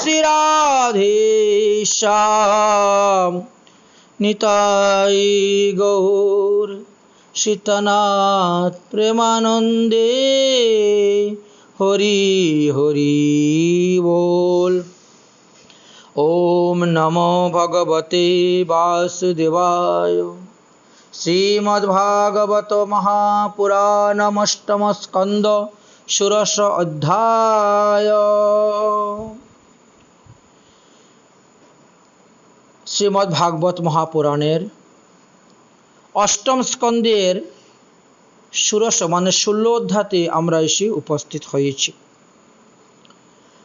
श्री राधे श्याम निताई गौर सीतानाथ प्रेमानंदे हरि हरि बोल। ओम नमो भगवते वासुदेवाय। श्रीमद्भागवत महापुराणमष्टम स्कंद षोडश अध्याय। श्रीमद्भागवत महापुराणेर अष्टम स्कंदेर षोडश माने 16 अध्याये आमरा एसे उपस्थित हयेछि।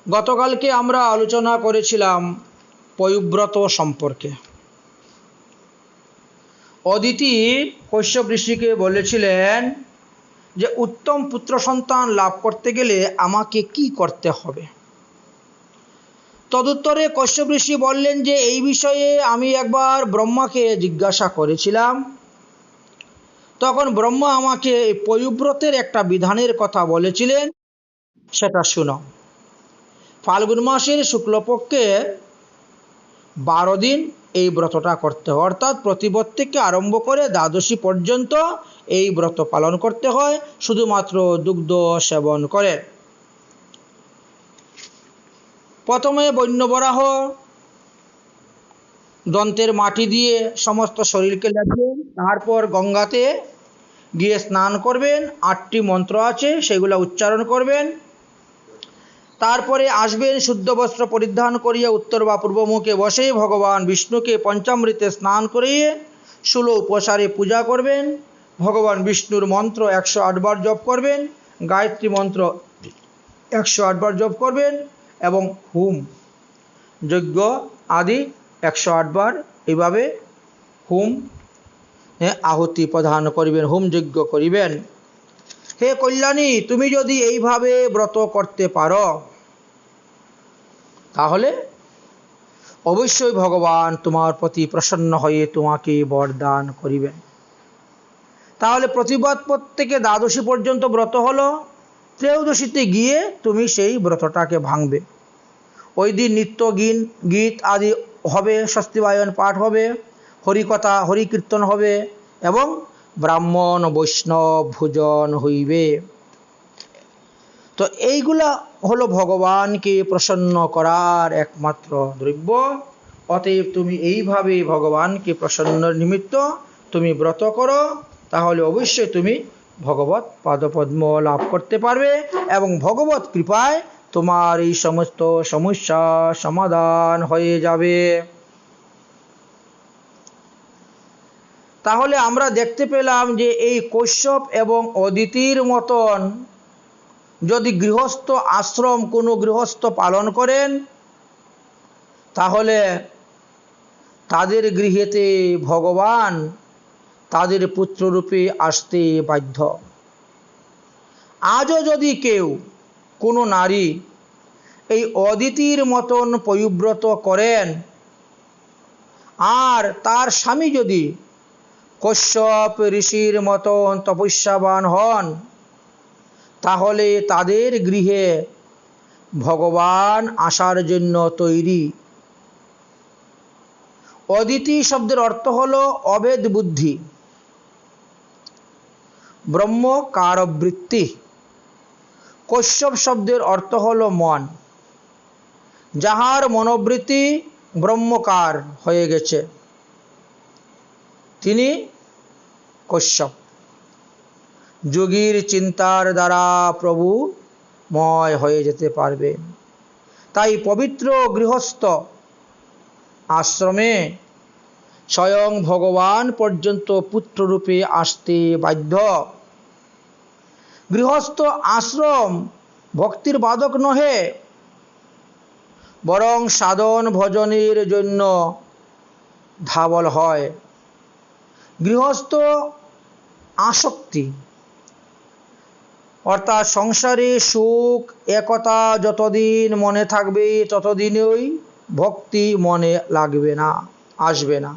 गतकालके आमरा आलोचना करेछिलाम पयुव्रत सम्पर्के। अदिति कश्यप ऋषिके बोलेছিলেন যে उत्तम पुत्र सन्तान लाभ करते गेले आमाके कि करते हबे। तदुत्तरे कश्यप ऋषि बोललेन जे এই বিষয়ে আমি একবার ব্রহ্মাকে জিজ্ঞাসা করেছিলাম। তখন ব্রহ্মা আমাকে পয়ুব্রতের একটা বিধানের কথা বলেছিলেন, সেটা শুনো। ফাল্গুন মাসের শুক্লপক্ষে 12 दिन এই ব্রতটা করতে হয়, অর্থাৎ প্রতিপদ থেকে আরম্ভ করে দ্বাদশী পর্যন্ত এই ব্রত পালন করতে হয় শুধুমাত্র দুগ্ধ সেবন করে। প্রথমে বন্যবরাহ দন্তের মাটি দিয়ে সমস্ত শরীরকে লাগবেন, তারপর গঙ্গাতে গিয়ে স্নান করবেন। 8টি মন্ত্র আছে, সেগুলো উচ্চারণ করবেন। তারপরে আসবেন, শুদ্ধ বস্ত্র পরিধান করিয়ে উত্তর বা পূর্ব মুখে বসে ভগবান বিষ্ণুকে পঞ্চামৃতে স্নান করিয়ে 16 উপচারে পূজা করবেন। ভগবান বিষ্ণুর মন্ত্র 108 বার জপ করবেন, গায়ত্রী মন্ত্র 108 বার জপ করবেন এবং হোম যজ্ঞ আদি 108 বার এইভাবে হোম আহুতি প্রদান করিবেন, হোম যজ্ঞ করিবেন। হে কল্যাণী, তুমি যদি এইভাবে ব্রত করতে পারো তাহলে অবশ্যই ভগবান তোমার প্রতি প্রসন্ন হয়ে তোমাকে বরদান করিবেন। তাহলে প্রতিপদ থেকে দ্বাদশী পর্যন্ত ব্রত হলো, ত্রয়োদশীতে গিয়ে তুমি সেই ব্রতটাকে ভাঙবে। ওই দিন নিত্য গীত আদি হবে, স্বস্তিবায়ন পাঠ হবে, হরিকথা হরিকীর্তন হবে এবং ব্রাহ্মণ বৈষ্ণব ভোজন হইবে। তো এইগুলা হলো ভগবানকে প্রসন্ন করার একমাত্র দ্রব্য। অতএব তুমি এইভাবে ভগবানকে প্রসন্নের নিমিত্ত তুমি ব্রত করো, তাহলে অবশ্যই তুমি ভগবত পাদপদ্ম লাভ করতে পারবে এবং ভগবত কৃপায় তোমার এই সমস্ত সমস্যা সমাধান হয়ে যাবে। তাহলে আমরা দেখতে পেলাম যে এই কশ্যপ এবং অদিতির মতন যদি গৃহস্থ আশ্রম কোনো গৃহস্থ পালন করেন তাহলে তাদের গৃহেতে ভগবান তাদের পুত্ররূপে আসতে বাধ্য। আজও যদি কেউ কোনো নারী এই অদিতির মতন পয়ুব্রত করেন আর তার স্বামী যদি কশ্যপ ঋষির মতন তপস্যাবান হন তাহলে তাদের গৃহে ভগবান আসার জন্য তৈরি। অদিতি শব্দের অর্থ হলো অভেদ বুদ্ধি, ব্রহ্ম কারবৃত্তি। কশ্যপ শব্দের অর্থ হলো মন, যাহার মনোবৃত্তি ব্রহ্মকার হয়ে গেছে তিনি কশ্যপ। যোগীর চিন্তার দ্বারা প্রভুময় হয়ে যেতে পারবেন। তাই পবিত্র গৃহস্থ আশ্রমে স্বয়ং ভগবান পর্যন্ত পুত্ররূপে আসতে বাধ্য। গৃহস্থ আশ্রম ভক্তির বাধক নহে, বরং সাধন ভজনের জন্য ধাবল হয়। গৃহস্থ আসক্তি অর্থাৎ সংসারে সুখ একতা যতদিন মনে থাকবে ততদিনই ভক্তি মনে লাগবে না, আসবে না।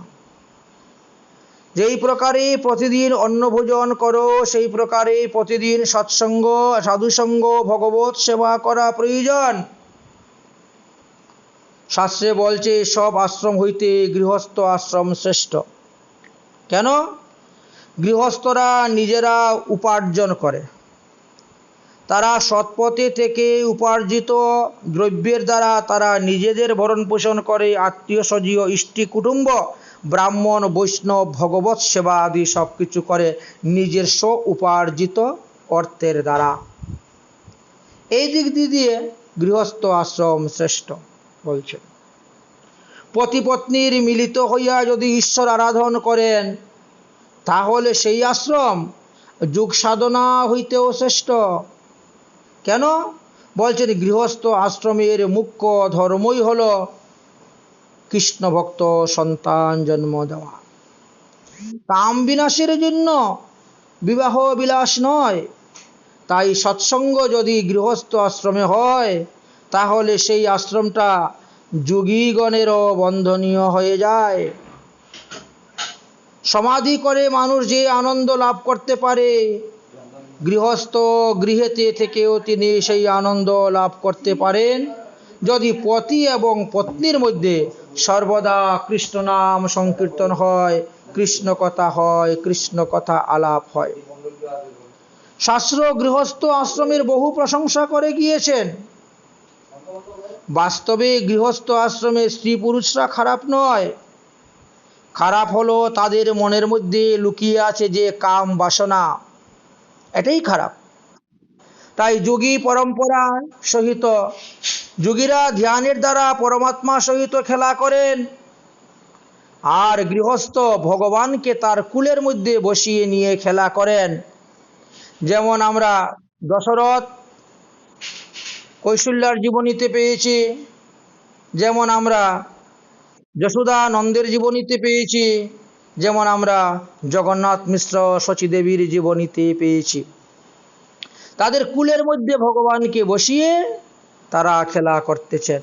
যেই প্রকারে প্রতিদিন অন্নভোজন করো সেই প্রকারে প্রতিদিন সৎসঙ্গ সাধুসঙ্গ ভগবত সেবা করা প্রয়োজন। শাস্ত্রে বলছে সব আশ্রম হইতে গৃহস্থ আশ্রম শ্রেষ্ঠ। কেন? গৃহস্থরা নিজেরা উপার্জন করে, তারা সৎপথে থেকে উপার্জিত দ্রব্যের দ্বারা তারা নিজেদের ভরণ পোষণ করে, আত্মীয় স্বজীয় ইষ্টি কুটুম্ব ব্রাহ্মণ বৈষ্ণব ভগবত সেবা আদি সব কিছু করে নিজের স্ব উপার্জিত অর্থের দ্বারা। এই দিক দিয়ে গৃহস্থ আশ্রম শ্রেষ্ঠ বলছেন। পতি পত্নীর মিলিত হইয়া যদি ঈশ্বর আরাধন করেন তাহলে সেই আশ্রম যোগ সাধনা হইতেও শ্রেষ্ঠ। কেন? বলছেন গৃহস্থ আশ্রমের মুখ্য ধর্মই হল কৃষ্ণ ভক্ত সন্তান জন্ম দেওয়া, কাম বিনাশের জন্য, বিবাহ বিলাস নয়। তাই সৎসঙ্গ যদি গৃহস্থ আশ্রমে হয় তাহলে সেই আশ্রমটা যোগীগণেরও বন্ধনীয় হয়ে যায়। সমাধি করে মানুষ যে আনন্দ লাভ করতে পারে, গৃহস্থ গৃহেতে থেকেও তিনি সেই আনন্দ লাভ করতে পারেন যদি পতি এবং পত্নীর মধ্যে সর্বদা কৃষ্ণ নাম সংকীর্তন হয়, কৃষ্ণ কথা হয়, কৃষ্ণ কথা আলাপ হয়। শাস্ত্র গৃহস্থ আশ্রমের বহু প্রশংসা করে গিয়েছেন। বাস্তবে গৃহস্থ আশ্রমে স্ত্রী পুরুষরা খারাপ নয়, খারাপ হলো তাদের মনের মধ্যে লুকিয়ে আছে যে কাম বাসনা, এটাই খারাপ। তাই যোগী পরম্পরা সহিত যোগীরা ধ্যানের দ্বারা পরমাত্মা সহিত খেলা করেন, আর গৃহস্থ ভগবানকে তার কুলের মধ্যে বসিয়ে নিয়ে খেলা করেন। যেমন আমরা দশরথ কৌশল্যার জীবনীতে পেয়েছি, যেমন আমরা যশোদা নন্দের জীবনীতে পেয়েছি, যেমন আমরা জগন্নাথ মিশ্র শচীদেবীর জীবনীতে পেয়েছি। তাদের কুলের মধ্যে ভগবানকে বসিয়ে তারা খেলা করতেছেন।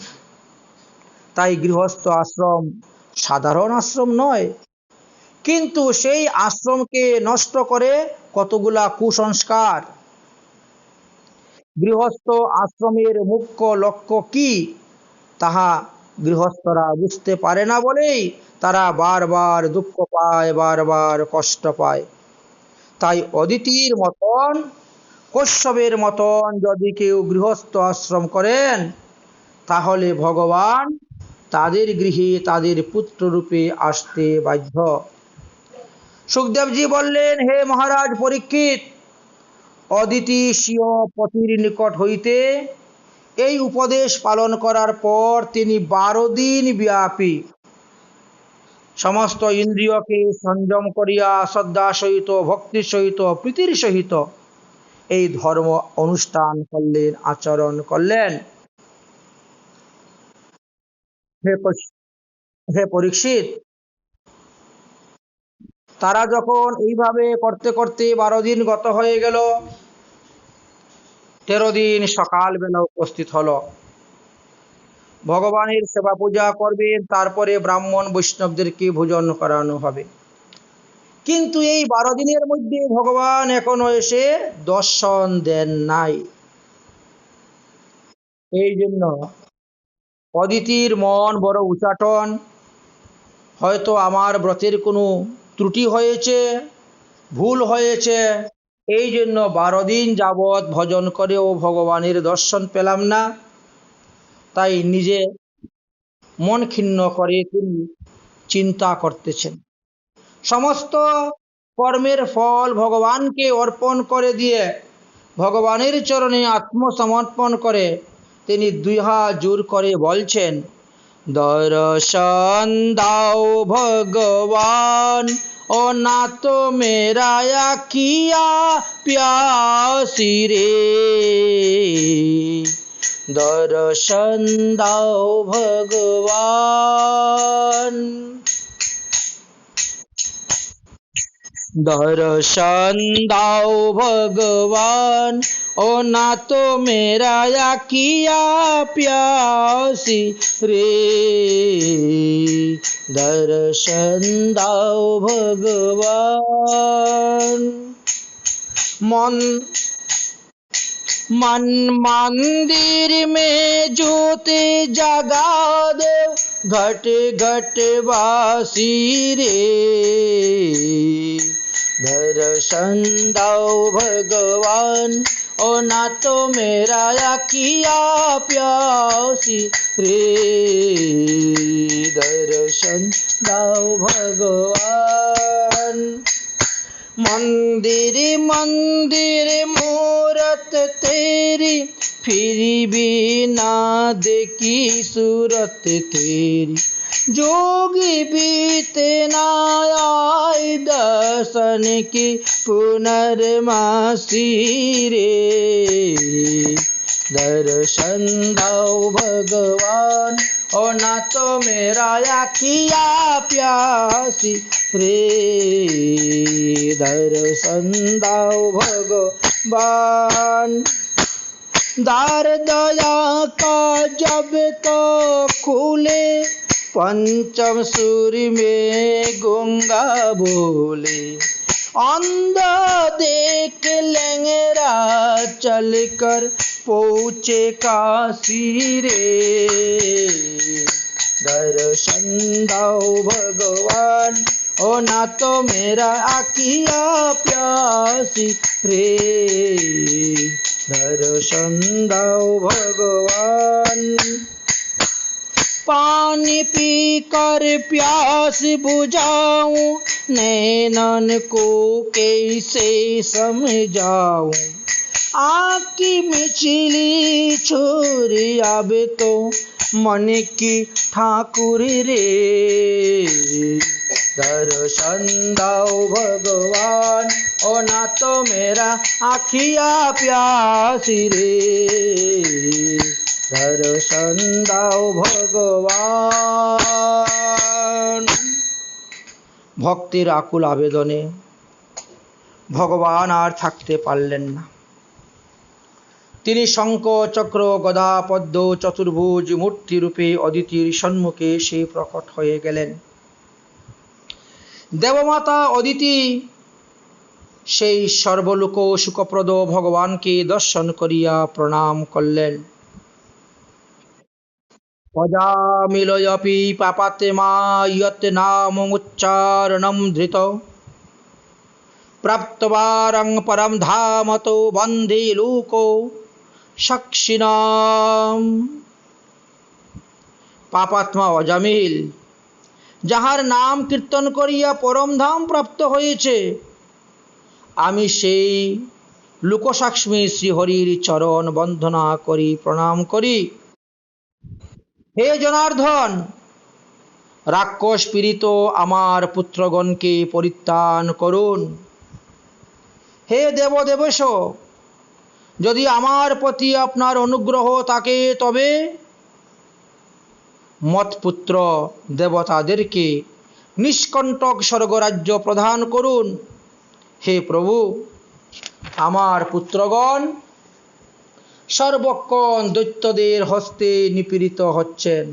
তাই গৃহস্থ আশ্রম সাধারণ আশ্রম নয়, কিন্তু সেই আশ্রমকে নষ্ট করে কতগুলা কুসংস্কার। গৃহস্থ আশ্রমের মুখ্য লক্ষ্য কি তাহা গৃহস্থরা বুঝতে পারে না বলেই তারা বারবার দুঃখ পায়, বারবার কষ্ট পায়। তাই অদিতির মতন, কশ্যপের মতন যদি কেউ গৃহস্থ আশ্রম করেন তাহলে ভগবান তাদের গৃহে তাদের পুত্র রূপে আসতে বাধ্য। সুখদেবজি বললেন, হে মহারাজ পরীক্ষিত, অদিতি স্বীয় পতির নিকট হইতে এই উপদেশ পালন করার পর তিনি 12 দিন ব্যাপী সমস্ত ইন্দ্রিয়কে সংযম করিয়া শ্রদ্ধা সহিত, ভক্তির সহিত, প্রীতির সহিত এই ধর্ম অনুষ্ঠান করলেন, আচরণ করলেন। হে পরীক্ষিত, তারা যখন এইভাবে করতে করতে 12 দিন গত হয়ে গেল, 13 দিন সকালবেলা উপস্থিত হলো। ভগবানের সেবা পূজা করবেন, তারপরে ব্রাহ্মণ বৈষ্ণবদেরকে ভোজন করানো হবে। কিন্তু এই 12 দিনের মধ্যে ভগবান এখনো এসে দর্শন দেন নাই। এই জন্য অদিতির মন বড় উচাটন, হয়তো আমার ব্রতের কোনো ত্রুটি হয়েছে, ভুল হয়েছে, এই জন্য 12 দিন যাবৎ ভজন করেও ভগবানের দর্শন পেলাম না। তাই নিজে মন ক্ষিণ্ণ করে তিনি চিন্তা করতেছেন। সমস্ত কর্মের ফল ভগবানকে অর্পণ করে দিয়ে ভগবানের চরণে আত্মসমর্পণ করে তিনি 2 হাত জোর করে বলছেন, দর্শন দাও ভগবান, ও না তো মেরা কিয়া প্যাসি রে, দর্শন দাও ভগবান, दर्शन दाओ भगवान, ओ ना तो मेरा किया प्यासी रे, दर्शन दाओ भगवान। मन मंदिर में ज्योति जगा दो, घट घट वासी रे। दर्शन दो भगवान, ओ ना तो मेरा आँखिया प्यासी रे। दर्शन दो भगवान। मंदिर मंदिर मूरत तेरी, फिर भी ना देखी सूरत तेरी। जोगी बीते ना आए, दर्शन की पुनर्मासी रे। दर्शन दो भगवान, ओ ना तो मेरा आँखिया प्यासी रे। दर्शन दो भगवान। द्वार दया का जब तो खुले, पंचम सूर्य में गूंगा बोले। अंधा देख लंगड़ा चलकर पहुँचे काशी रे। दर्शन दो भगवान, ओ ना तो मेरा आँखिया प्यासी रे। दर्शन दो भगवान। पानी पी कर प्यास बुझाऊं, नैनन को कैसे समझाऊं। आँख की मिचली छोरी अब तो मन की ठाकुर रे। दर्शन दो भगवान, ओ ना तो मेरा आँखिया प्यासी रे। दर्शन दो भगवान। ভক্তের আকুল আবেদনে ভগবান আর থাকতে পারলেন না। তিনি শঙ্খ চক্র গদা পদ্ম চতুর্ভুজ মূর্তি রূপে অদিতির সম্মুখে সে প্রকট হয়ে গেলেন। দেবমাতা অদিতি সেই সর্বলোক সুখপ্রদ ভগবানকে দর্শন করিয়া প্রণাম করলেন। অজামিলয়পি পাপাত্মা ইয়ৎ নামোচ্চারণম ধৃত, প্রাপ্তবারং পরম ধাম তো বন্দে লোকো সাক্ষিণাম। পাপাত্মা অজামিল, যাহার নাম কীর্তন করিয়া পরম ধাম প্রাপ্ত হয়েছে, আমি সেই লোকসাক্ষ্মী শ্রীহরির চরণ বন্দনা করি, প্রণাম করি। হে জনার্দন, রাক্ষস পীড়িত আমার পুত্রগণকে পরিত্রাণ করুন। হে দেবদেবেশ, যদি আমার প্রতি আপনার অনুগ্রহ থাকে তবে মৎপুত্র দেবতাদেরকে নিষ্কণ্টক স্বর্গরাজ্য প্রদান করুন। হে প্রভু, আমার পুত্রগণ সর্বক্ষণ দৈত্যদের হস্তে নিপীড়িত হচ্ছেন।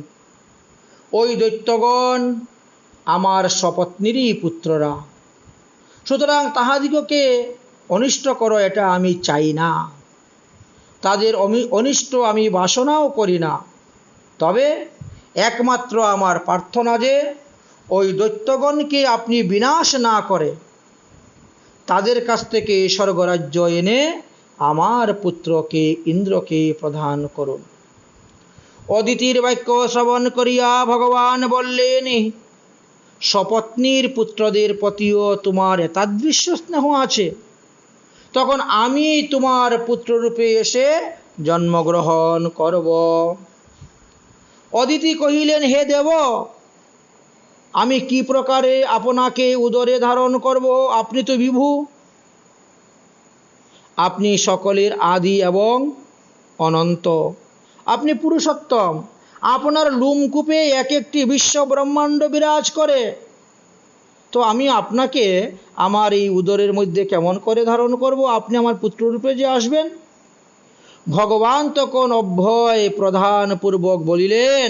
ওই দৈত্যগণ আমার স্বপত্নীরই পুত্ররা, সুতরাং তাহাদিগকে অনিষ্ট করো এটা আমি চাই না। তাদের অনিষ্ট আমি বাসনাও করি না। তবে একমাত্র আমার প্রার্থনা যে ওই দৈত্যগণকে আপনি বিনাশ না করে তাদের কাছ থেকে স্বর্গরাজ্য এনে আমার পুত্রকে ইন্দ্রকে প্রদান করুন। অদিতির বাক্য শ্রবণ করিয়া ভগবান বললেন, স্বপত্নীর পুত্রদের প্রতিও তোমার এতাদৃশ্য স্নেহ আছে, তখন আমি তোমার পুত্ররূপে এসে জন্মগ্রহণ করব। অদিতি কহিলেন, হে দেব, আমি কি প্রকারে আপনাকে উদরে ধারণ করব? আপনি তো বিভু, আপনি সকলের আদি এবং অনন্ত, আপনি পুরুষোত্তম। আপনার লোমকূপে এক একটি বিশ্ব ব্রহ্মাণ্ড বিরাজ করে, তো আমি আপনাকে আমার এই উদরের মধ্যে কেমন করে ধারণ করব? আপনি আমার পুত্ররূপে যে আসবেন। ভগবান তখন অভয় প্রধানপূর্বক বলিলেন,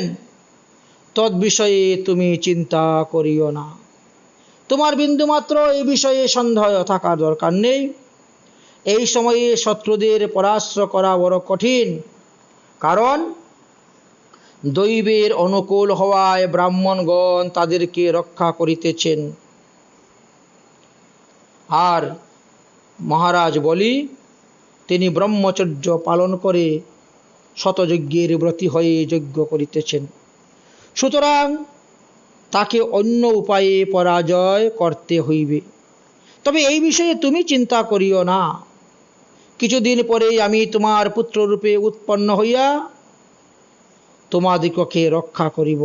তদ্বিষয়ে তুমি চিন্তা করিও না, তোমার বিন্দুমাত্র এই বিষয়ে সন্দেহ থাকার দরকার নেই। এই সময়ে শত্রুদের পরাস্ত করা বড় কঠিন, কারণ দৈবের অনুকূল হওয়ায় ব্রাহ্মণগণ তাদেরকে রক্ষা করিতেছেন। আর মহারাজ বলি তিনি ব্রহ্মচর্য পালন করে শতযজ্ঞের ব্রতী হয়ে যজ্ঞ করিতেছেন, সুতরাং তাকে অন্য উপায়ে পরাজয় করতে হইবে। তবে এই বিষয়ে তুমি চিন্তা করিও না, কিছুদিন পরেই আমি তোমার পুত্ররূপে উৎপন্ন হইয়া তোমাদিগকে রক্ষা করিব।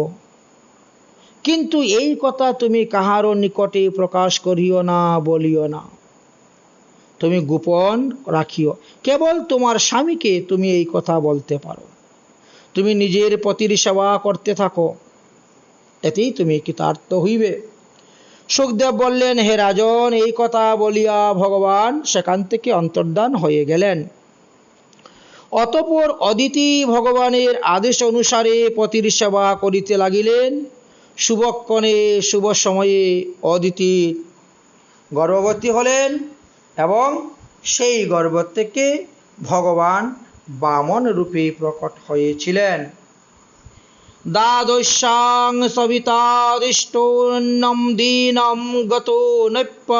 কিন্তু এই কথা তুমি কাহারও নিকটে প্রকাশ করিও না, বলিও না, তুমি গোপন রাখিও। কেবল তোমার স্বামীকে তুমি এই কথা বলতে পারো। তুমি নিজের পতির সেবা করতে থাকো, এতেই তুমি কৃতার্থ হইবে। সুখদেব বললেন, হে রাজন, এই কথা বলিয়া ভগবান সেখান থেকে অন্তর্ধান হয়ে গেলেন। অতঃপর অদিতি ভগবানের আদেশ অনুসারে পতির সেবা করিতে লাগিলেন। শুভক্ষণে শুভ সময়ে অদিতি গর্ভবতী হলেন এবং সেই গর্ভ থেকে ভগবান বামন রূপে প্রকট হয়েছিলেন। দ্বাদশাং সবিতাদিষ্টন্নম দীনম গতো নৈপ্য।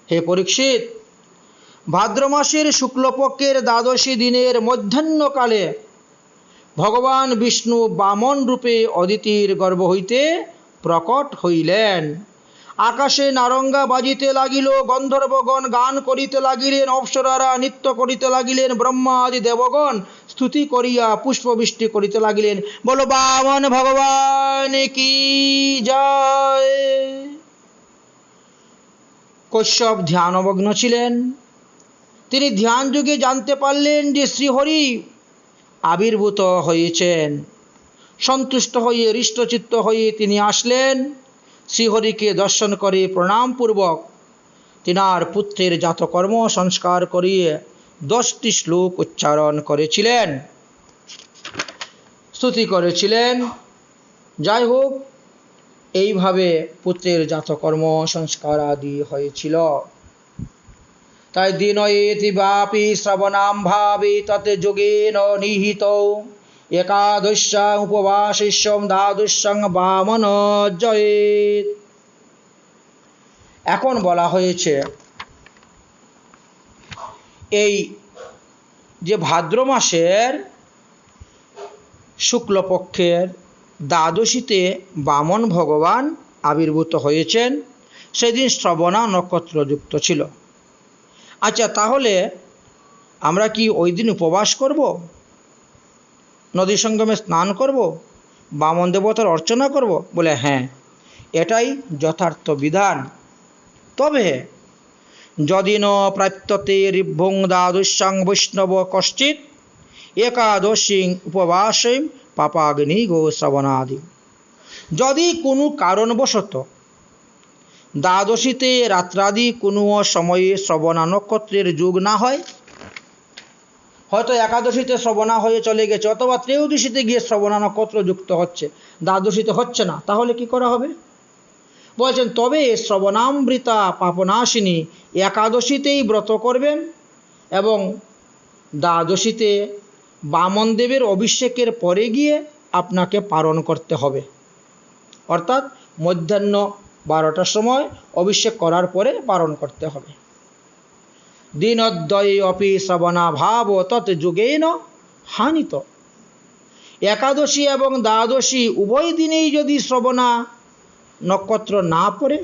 হে পরীক্ষিত, ভাদ্র মাসের শুক্লপক্ষের দ্বাদশী দিনের মধ্যাহ্নকালে ভগবান বিষ্ণু বামন রূপে অদিতির গর্ভ হইতে প্রকট হইলেন। আকাশে নারঙ্গা বাজিতে লাগিল, গন্ধর্বগণ গান করিতে লাগিলেন, অপ্সরারা নৃত্য করিতে লাগিলেন, ব্রহ্মা আদি দেবগণ স্তুতি করিয়া পুষ্পবৃষ্টি করিতে লাগিলেন। বলো বামন ভগবান কি জয়। কশ্যপ ধ্যানমগ্ন ছিলেন। তিনি ধ্যান যুগে জানতে পারলেন যে শ্রীহরি আবির্ভূত হয়েছেন। সন্তুষ্ট হয়ে হৃষ্টচিত্ত হয়ে তিনি আসলেন। শ্রীহরিকে দর্শন করে প্রণামপূর্বক তিনার পুত্রের জাতকর্ম সংস্কার করিয়ে 10টি শ্লোক উচ্চারণ করেছিলেন, স্তুতি করেছিলেন। যাই হোক, এইভাবে পুত্রের জাতকর্ম সংস্কার আদি হয়েছিল। তাই দিনয়েতি ব্যাপী শ্রবণাম ভাবে ততে যোগেন নিহিত একাদশ্যাং উপবাসিষ্যম দ্বাদশ্যাং বামন জয়েত। এখন বলা হয়েছে এই যে ভাদ্র মাসের শুক্লপক্ষের দ্বাদশীতে বামন ভগবান আবির্ভূত হয়েছেন, সেদিন শ্রবণা নক্ষত্রযুক্ত ছিল। আচ্ছা, তাহলে আমরা কি ওই দিন উপবাস করব, নদী সঙ্গমে স্নান করব, বামন দেবতার অর্চনা করব? বলে হ্যাঁ, এটাই যথার্থ বিধান। তবে যদি ন প্রাপ্যতে ঋভুং দ্বাদশ্যাং বৈষ্ণব কশ্চিৎ একাদশীং উপবাসীম পাপাগ্নি গো শ্রবণাদি। যদি কোনো কারণবশত দ্বাদশীতে রাত্রাদি কোনো সময়ে শ্রবণা নক্ষত্রের যোগ না হয়, হয়তো একাদশীতে শ্রবণা হয়ে চলে গেছে অথবা ত্রয়োদশীতে গিয়ে শ্রবণা নক্ষত্র যুক্ত হচ্ছে, দ্বাদশীতে হচ্ছে না, তাহলে কি করা হবে? বলছেন তবে শ্রবণামৃতা পাপনাশিনী একাদশীতেই ব্রত করবেন এবং দ্বাদশীতে বামন দেবের অভিষেকের পরে গিয়ে আপনাকে পালন করতে হবে। অর্থাৎ মধ্যাহ্ন 12টার সময় অভিষেক করার পরে পালন করতে হবে। দিনদ্বয়ে অপি শ্রবণা ভাব তৎ যুগেন হানিত। একাদশী এবং দ্বাদশী উভয় দিনেই যদি শ্রবণা নক্ষত্র না পড়ে,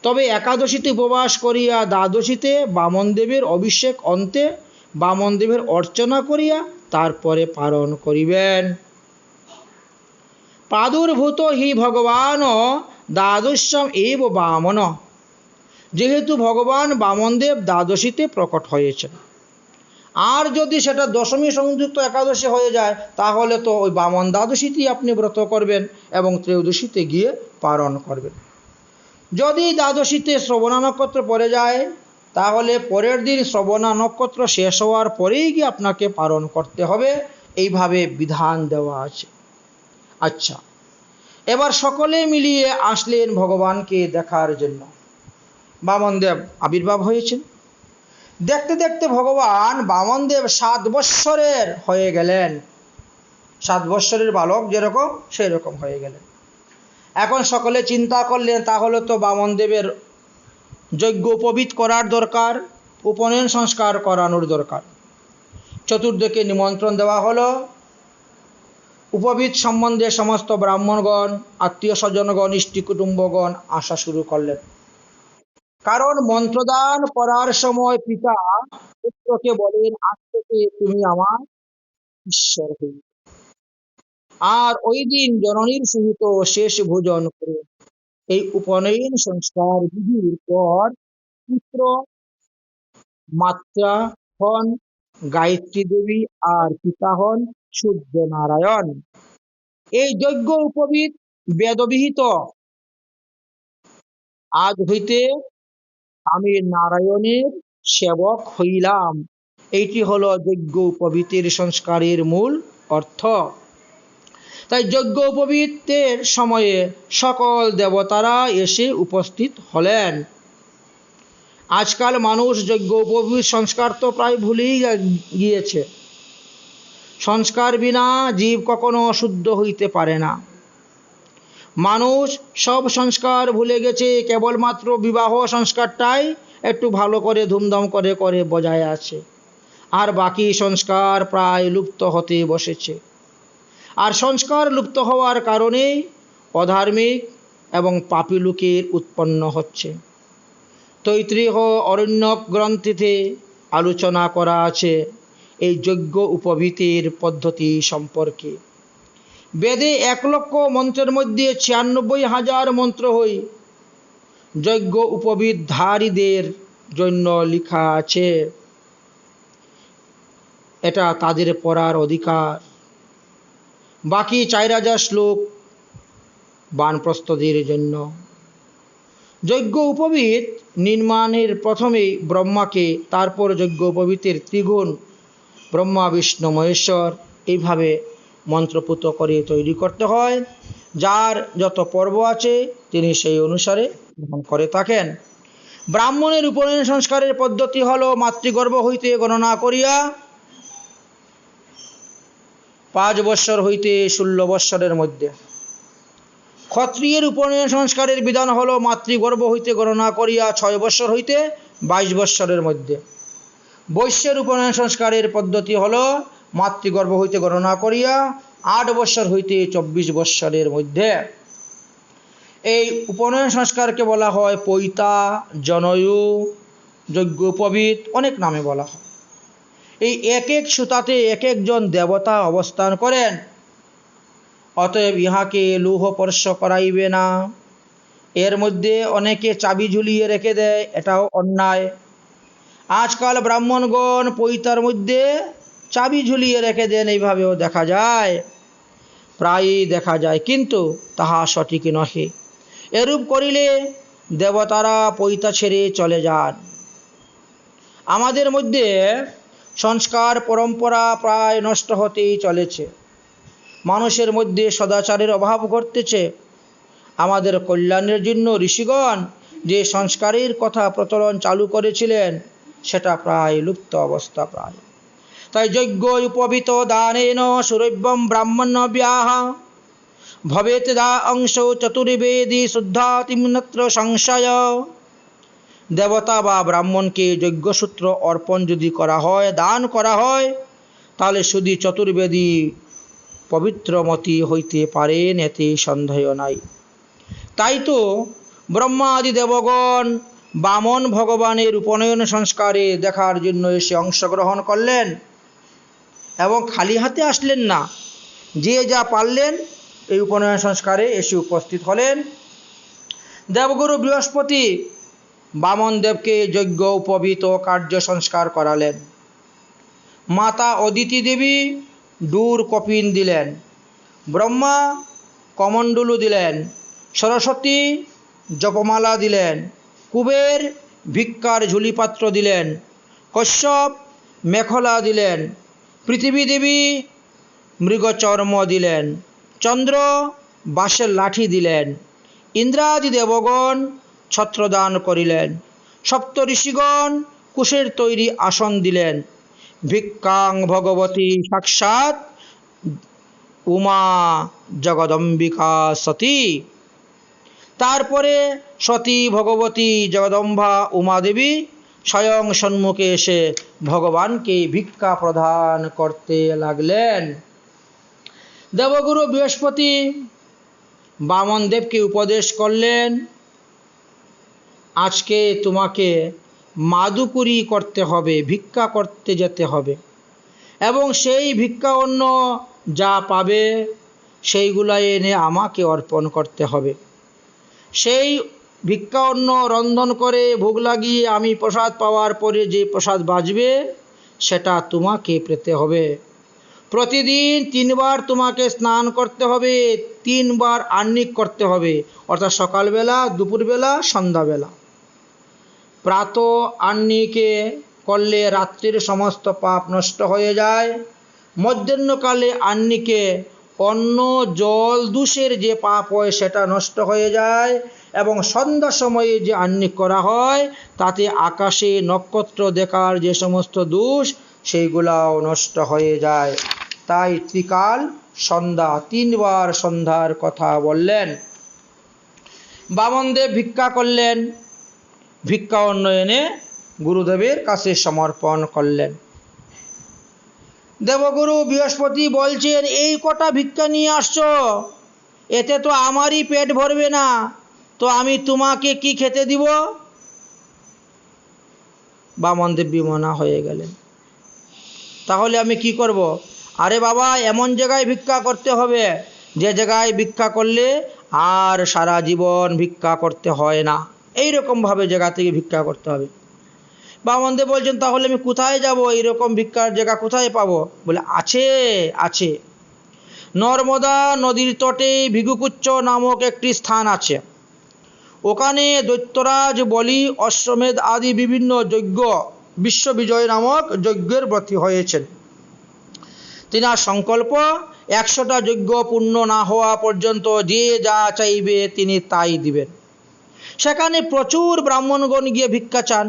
তবে একাদশীতে উপবাস করিয়া দ্বাদশীতে বামনদেবের অভিষেক অন্তে বামনদেবের অর্চনা করিয়া তারপরে পালন করিবেন। প্রাদুর্ভূত হি ভগবান দ্বাদশ্যাম এব বামন। যেহেতু ভগবান বামনদেব দ্বাদশীতে প্রকট হয়েছেন, আর যদি সেটা দশমী সংযুক্ত একাদশী হয়ে যায়, তাহলে তো ওই বামন দ্বাদশীতেই আপনি ব্রত করবেন এবং ত্রয়োদশীতে গিয়ে পালন করবেন। যদি দ্বাদশীতে শ্রবণা নক্ষত্র পড়ে যায়, তাহলে পরের দিন শ্রবণা নক্ষত্র শেষ হওয়ার পরেই গিয়ে আপনাকে পালন করতে হবে। এইভাবে বিধান দেওয়া আছে। আচ্ছা, এবার সকলে মিলিয়ে আসলেন ভগবানকে দেখার জন্য। বামনদেব আবির্ভাব হয়েছেন। দেখতে দেখতে ভগবান বামনদেব 7 বৎসরের হয়ে গেলেন। 7 বৎসরের বালক যেরকম সেই রকম হয়ে গেলেন। এখন সকলে চিন্তা করলেন তাহলে তো বামনদেবের যজ্ঞ উপবিত করার দরকার, উপনয়ন সংস্কার করানোর দরকার। চতুর্দিকে নিমন্ত্রণ দেওয়া হলো। উপবিত সম্বন্ধে সমস্ত ব্রাহ্মণগণ, আত্মীয় স্বজনগণ, ইষ্টি কুটুম্বগণ আসা শুরু করলেন। কারণ মন্ত্রদান করার সময় পিতা পুত্রকে বলেন, আজ থেকে তুমি আমার ঈশ্বর হইবে। আর ওই দিন জননীর সহিত শেষ ভোজন করে এই উপনয়ন সংস্কার বিধির পর পুত্র মাত্রা হন গায়ত্রী দেবী আর পিতা হন সূর্যনারায়ণ। এই যজ্ঞ উপবিত বেদবিহিত। আজ হইতে আমি নারায়ণের সেবক হইলাম। এইটি হলো যজ্ঞ উপবিতের সংস্কারের মূল অর্থ। তাই যজ্ঞ উপবিতের সময়ে সকল দেবতারা এসে উপস্থিত হলেন। আজকাল মানুষ যজ্ঞ উপবিত সংস্কার তো প্রায় ভুলেই গিয়েছে। সংস্কার বিনা জীব কখনো শুদ্ধ হইতে পারে না। মানুষ সব সংস্কার ভুলে গেছে, কেবলমাত্র বিবাহ সংস্কারটাই একটু ভালো করে ধুমধাম করে করে বজায় আছে। আর বাকি সংস্কার প্রায় লুপ্ত হতে বসেছে। আর সংস্কার লুপ্ত হওয়ার কারণে অধার্মিক এবং পাপী লোকের উৎপন্ন হচ্ছে। তৈত্রীয় অরণ্যক গ্রন্থিতে আলোচনা করা আছে এই যজ্ঞ উপবিতের পদ্ধতি সম্পর্কে। বেদে 1 লক্ষ মন্ত্রের মধ্যে 96,000 মন্ত্র হই যজ্ঞ উপবিতধারীদের জন্য লেখা আছে। এটা তাদের পড়ার অধিকার। বাকি 4,000 শ্লোক বানপ্রস্থদের জন্য। যজ্ঞ উপবিত নির্মাণের প্রথমেই ব্রহ্মাকে, তারপর যজ্ঞ উপবিতের ত্রিগুণ ব্রহ্মা বিষ্ণু মহেশ্বর এইভাবে মন্ত্রপুত করে তৈরি করতে হয়। যার যত পর্ব আছে তিনি সেই অনুসারে গ্রহণ করে থাকেন। ব্রাহ্মণের উপনয়ন সংস্কারের পদ্ধতি হল মাতৃগর্ভ হইতে গণনা করিয়া 5 বৎসর হইতে 16 বৎসরের মধ্যে। ক্ষত্রিয়ের উপনয়ন সংস্কারের বিধান হল মাতৃগর্ভ হইতে গণনা করিয়া 6 বৎসর হইতে 22 বৎসরের মধ্যে। বৈশ্যের উপনয়ন সংস্কারের পদ্ধতি হল মাতৃগর্ভ হইতে গণনা করিয়া 8 বৎসর হইতে 24 বৎসরের মধ্যে। এই উপনয়ন সংস্কারকে বলা হয় পৈতা, জনয়ু, যজ্ঞ উপবিত, অনেক নামে বলা হয়। এই এক এক সুতাতে এক একজন দেবতা অবস্থান করেন। অতএব ইহাকে লৌহ স্পর্শ করাইবে না। এর মধ্যে অনেকে চাবি ঝুলিয়ে রেখে দেয়, এটাও অন্যায়। আজকাল ব্রাহ্মণগণ পৈতার মধ্যে চাবি ঝুলিয়ে রেখে দেন, এইভাবেও দেখা যায়, প্রায়ই দেখা যায়, কিন্তু তাহা সঠিক নহে। এরূপ করিলে দেবতারা পৈতা ছেড়ে চলে যান। আমাদের মধ্যে সংস্কার পরম্পরা প্রায় নষ্ট হতেই চলেছে। মানুষের মধ্যে সদাচারের অভাব ঘটতেছে। আমাদের কল্যাণের জন্য ঋষিগণ যে সংস্কারের কথা প্রচলন চালু করেছিলেন সেটা প্রায় লুপ্ত অবস্থা প্রায়। তাই যজ্ঞ উপবিত দানেন সুরভ্যম ব্রাহ্মণ্যব্যাহ ভবেত দা অংশ চতুর্বেদী শুদ্ধাতিমনত্র সংশয়। দেবতা বা ব্রাহ্মণকে যজ্ঞসূত্র অর্পণ যদি করা হয়, দান করা হয়, তাহলে শুধু চতুর্বেদী পবিত্রমতি হইতে পারেন, এতে সন্দেহ নাই। তাই তো ব্রহ্মা আদি দেবগণ বামন ভগবানের উপনয়ন সংস্কারে দেখার জন্য এসে অংশগ্রহণ করলেন এবং খালি হাতে আসলেন না। যে যা পারলেন এই উপনয়ন সংস্কারে এসে উপস্থিত হলেন। দেবগুরু বৃহস্পতি বামন দেবকে যজ্ঞ উপবিত কার্য সংস্কার করালেন। মাতা অদিতি দেবী ডুর কপিন দিলেন, ব্রহ্মা কমণ্ডলু দিলেন, সরস্বতী জপমালা দিলেন, কুবের ভিক্ষার ঝুলিপাত্র দিলেন, কশ্যপ মেখলা দিলেন, পৃথিবী দেবী মৃগচর্ম দিলেন, চন্দ্র বাঁশের লাঠি দিলেন, ইন্দ্রাদি দেবগণ ছত্রদান করিলেন, সপ্ত ঋষিগণ কুশের তৈরি আসন দিলেন। ভিক্ষাং ভগবতী সাক্ষাৎ উমা জগদম্বিকা সতী। তারপরে সতী ভগবতী জগদম্বা উমা দেবী স্বয়ং সম্মুখে এসে ভগবানকে ভিক্ষা প্রদান করতে লাগলেন। দেবগুরু বৃহস্পতি বামনদেবকে উপদেশ করলেন, আজকে তোমাকে মাদুকুরি করতে হবে, ভিক্ষা করতে যেতে হবে, এবং সেই ভিক্ষা অন্ন যা পাবে সেইগুলো এনে আমাকে অর্পণ করতে হবে। সেই ভিক্ষা অন্ন রন্ধন করে ভোগ লাগিয়ে আমি প্রসাদ পাওয়ার পরে যে প্রসাদ বাজবে সেটা তোমাকে পেতে হবে। প্রতিদিন 3 বার তোমাকে স্নান করতে হবে, 3 বার আহ্নিক করতে হবে, অর্থাৎ সকালবেলা, দুপুরবেলা, সন্ধ্যাবেলা। প্রাত আহ্নিকে করলে রাত্রির সমস্ত পাপ নষ্ট হয়ে যায়। মধ্যাহ্নকালে আহ্নিকে অন্ন জল দূষের যে পাপ হয় সেটা নষ্ট হয়ে যায়, এবং সন্ধ্যা সময়ে যে আহ্নিক করা হয় তাতে আকাশে নক্ষত্র দেখার যে সমস্ত দোষ সেইগুলাও নষ্ট হয়ে যায়। তাই ত্রিকাল সন্ধ্যা, 3 বার সন্ধ্যার কথা বললেন। বামনদেব ভিক্ষা করলেন, ভিক্ষা অন্ন এনে গুরুদেবের কাছে সমর্পণ করলেন। দেবগুরু বৃহস্পতি বলছেন, এই কটা ভিক্ষা নিয়ে আসছো, এতে তো আমারই পেট ভরবে না, তো আমি তোমাকে কি খেতে দিব? বামনদেব বিমনা হয়ে গেলেন। তাহলে আমি কি করব? আরে বাবা, এমন জায়গায় ভিক্ষা করতে হবে যে জায়গায় ভিক্ষা করলে আর সারা জীবন ভিক্ষা করতে হয় না, এইরকমভাবে জায়গা থেকে ভিক্ষা করতে হবে। বামনদেব বলছেন, তাহলে আমি কোথায় যাব? এইরকম ভিক্ষার জায়গা কোথায় পাবো? বলে, আছে আছে, নর্মদা নদীর তটে ভিগুকুচ্চ নামক একটি স্থান আছে। ওখানে দৈত্যরাজ বলি, অশ্বমেধ আদি বিভিন্ন যজ্ঞ, বিশ্ববিজয় নামক যজ্ঞের ব্রতী হয়েছেন। তিনার সংকল্প 100টা যজ্ঞ পূর্ণ না হওয়া পর্যন্ত যে যা চাইবে তিনি তাই দিবেন। সেখানে প্রচুর ব্রাহ্মণগণ গিয়ে ভিক্ষা চান,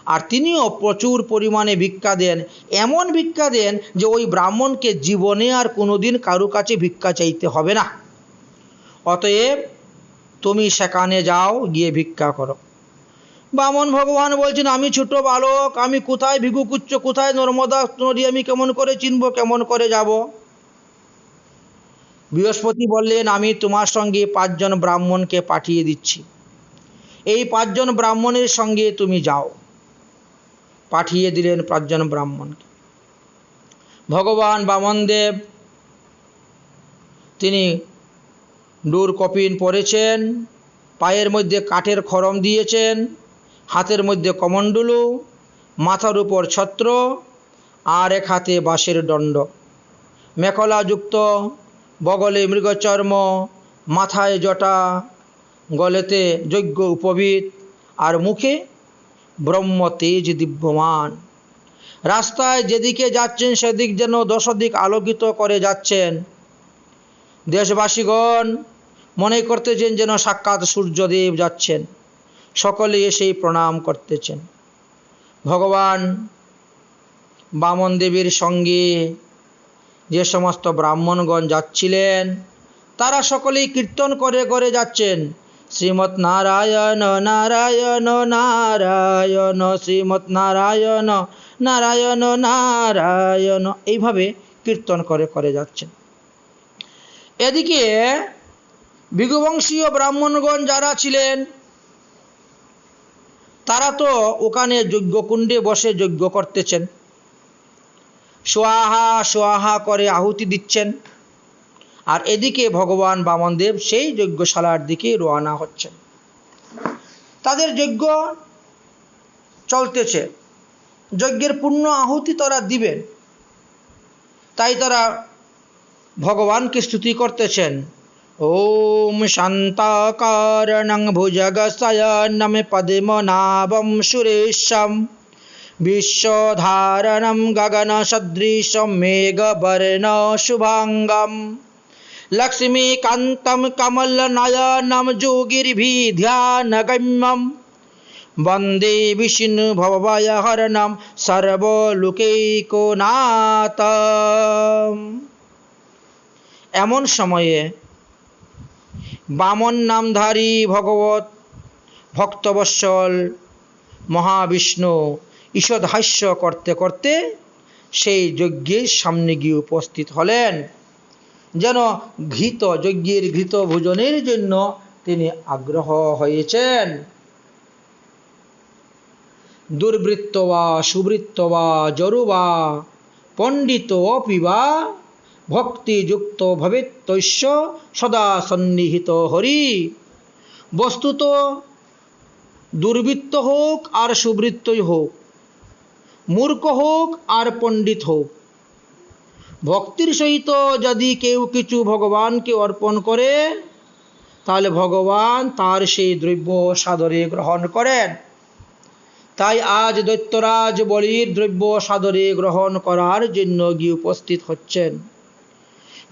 আর তিনিও প্রচুর পরিমাণে ভিক্ষা দেন। এমন ভিক্ষা দেন যে ওই ব্রাহ্মণকে জীবনে আর কোনোদিন কারো কাছে ভিক্ষা চাইতে হবে না। অতএব তুমি সেখানে যাও, গিয়ে ভিক্ষা করো। বামন ভগবান বলছেন, আমি ছোট বালক, আমি কোথায় ভিগুকুচ্চ, কোথায় নর্মদা নদী আমি কেমন করে চিনব, কেমন করে যাব? বৃহস্পতি বললেন, আমি তোমার সঙ্গে 5 জন ব্রাহ্মণকে পাঠিয়ে দিচ্ছি, এই 5 জন ব্রাহ্মণের সঙ্গে তুমি যাও। পাঠিয়ে দিলেন 5 জন ব্রাহ্মণকে। ভগবান বামনদেব তিনি ডুর কপিন পরেছেন, পায়ের মধ্যে কাঠের খড়ম দিয়েছেন, হাতের মধ্যে কমণ্ডলু, মাথার উপর ছত্র, আর এক হাতে বাঁশের দণ্ড, মেখলাযুক্ত, বগলে মৃগচর্ম, মাথায় জটা, গলেতে যজ্ঞ উপবীত, আর মুখে ব্রহ্ম তেজ দিব্যমান। রাস্তায় যেদিকে যাচ্ছেন সেদিক যেন 10 দিক আলোকিত করে যাচ্ছেন। দেশবাসীগণ মনে করতেছেন যেন সাক্ষাৎ সূর্যদেব যাচ্ছেন, সকলে এসেই প্রণাম করতেছেন। ভগবান বামন দেবীর সঙ্গে যে সমস্ত ব্রাহ্মণগণ যাচ্ছিলেন তারা সকলেই কীর্তন করে করে যাচ্ছেন, শ্রীমৎ নারায়ণ নারায়ণ নারায়ণ, শ্রীমৎ নারায়ণ নারায়ণ নারায়ণ, এইভাবে কীর্তন করে করে যাচ্ছেন। এদিকে ভৃগুবংশীয় ব্রাহ্মণগণ যারা ছিলেন তারা তো ওখানে যজ্ঞকুণ্ডে বসে যজ্ঞ করতেছেন, সোয়াহা সোয়াহা করে আহুতি দিচ্ছেন। আর এদিকে ভগবান বামনদেব সেই যজ্ঞশালার দিকে রওনা হচ্ছেন। তাদের যজ্ঞ চলতেছে, যজ্ঞের পূর্ণ আহুতি তারা দিবেন, তাই তারা ভগবানকে স্তুতি করতেছেন। ওম শান্তাকারণং ভুজগশয়নম পদ্মনাভম সুরেশম বিশ্বধারণম গগনসদৃশম মেঘবর্ণ শুভাঙ্গম লক্ষ্মীকান্तं কমলনয়नं যোগীর্ভিধ্যানগম্যं বন্দে বিষ্ণু ভবভয়হরণম সর্বলোকৈকনাথম। এমন সময়ে বামন নামধারী ভগবত ভক্তবৎসল মহাবিষ্ণু ঈষদহাস্য করতে করতে সেই যজ্ঞের সামনে গিয়ে উপস্থিত হলেন। যেন যজ্ঞের ঘৃত ভোজনের জন্য তিনি আগ্রহ হয়েছেন। দুর্বৃত্ত বা সুবৃত্ত বা জরু বা পণ্ডিত অপিবা ভক্তিযুক্ত ভবেত্তৈষ্য সদা সন্নিহিত হরি। বস্তুত দুর্বৃত্ত হোক আর সুবৃত্তই হোক, মূর্খ হোক আর পণ্ডিত হোক, ভক্তির সহিত যদি কেউ কিছু ভগবানকে অর্পণ করে তাহলে ভগবান তার সেই দ্রব্য সাদরে গ্রহণ করেন। তাই আজ দৈত্যরাজ বলির দ্রব্য সাদরে গ্রহণ করার জন্য গিয়ে উপস্থিত হচ্ছেন।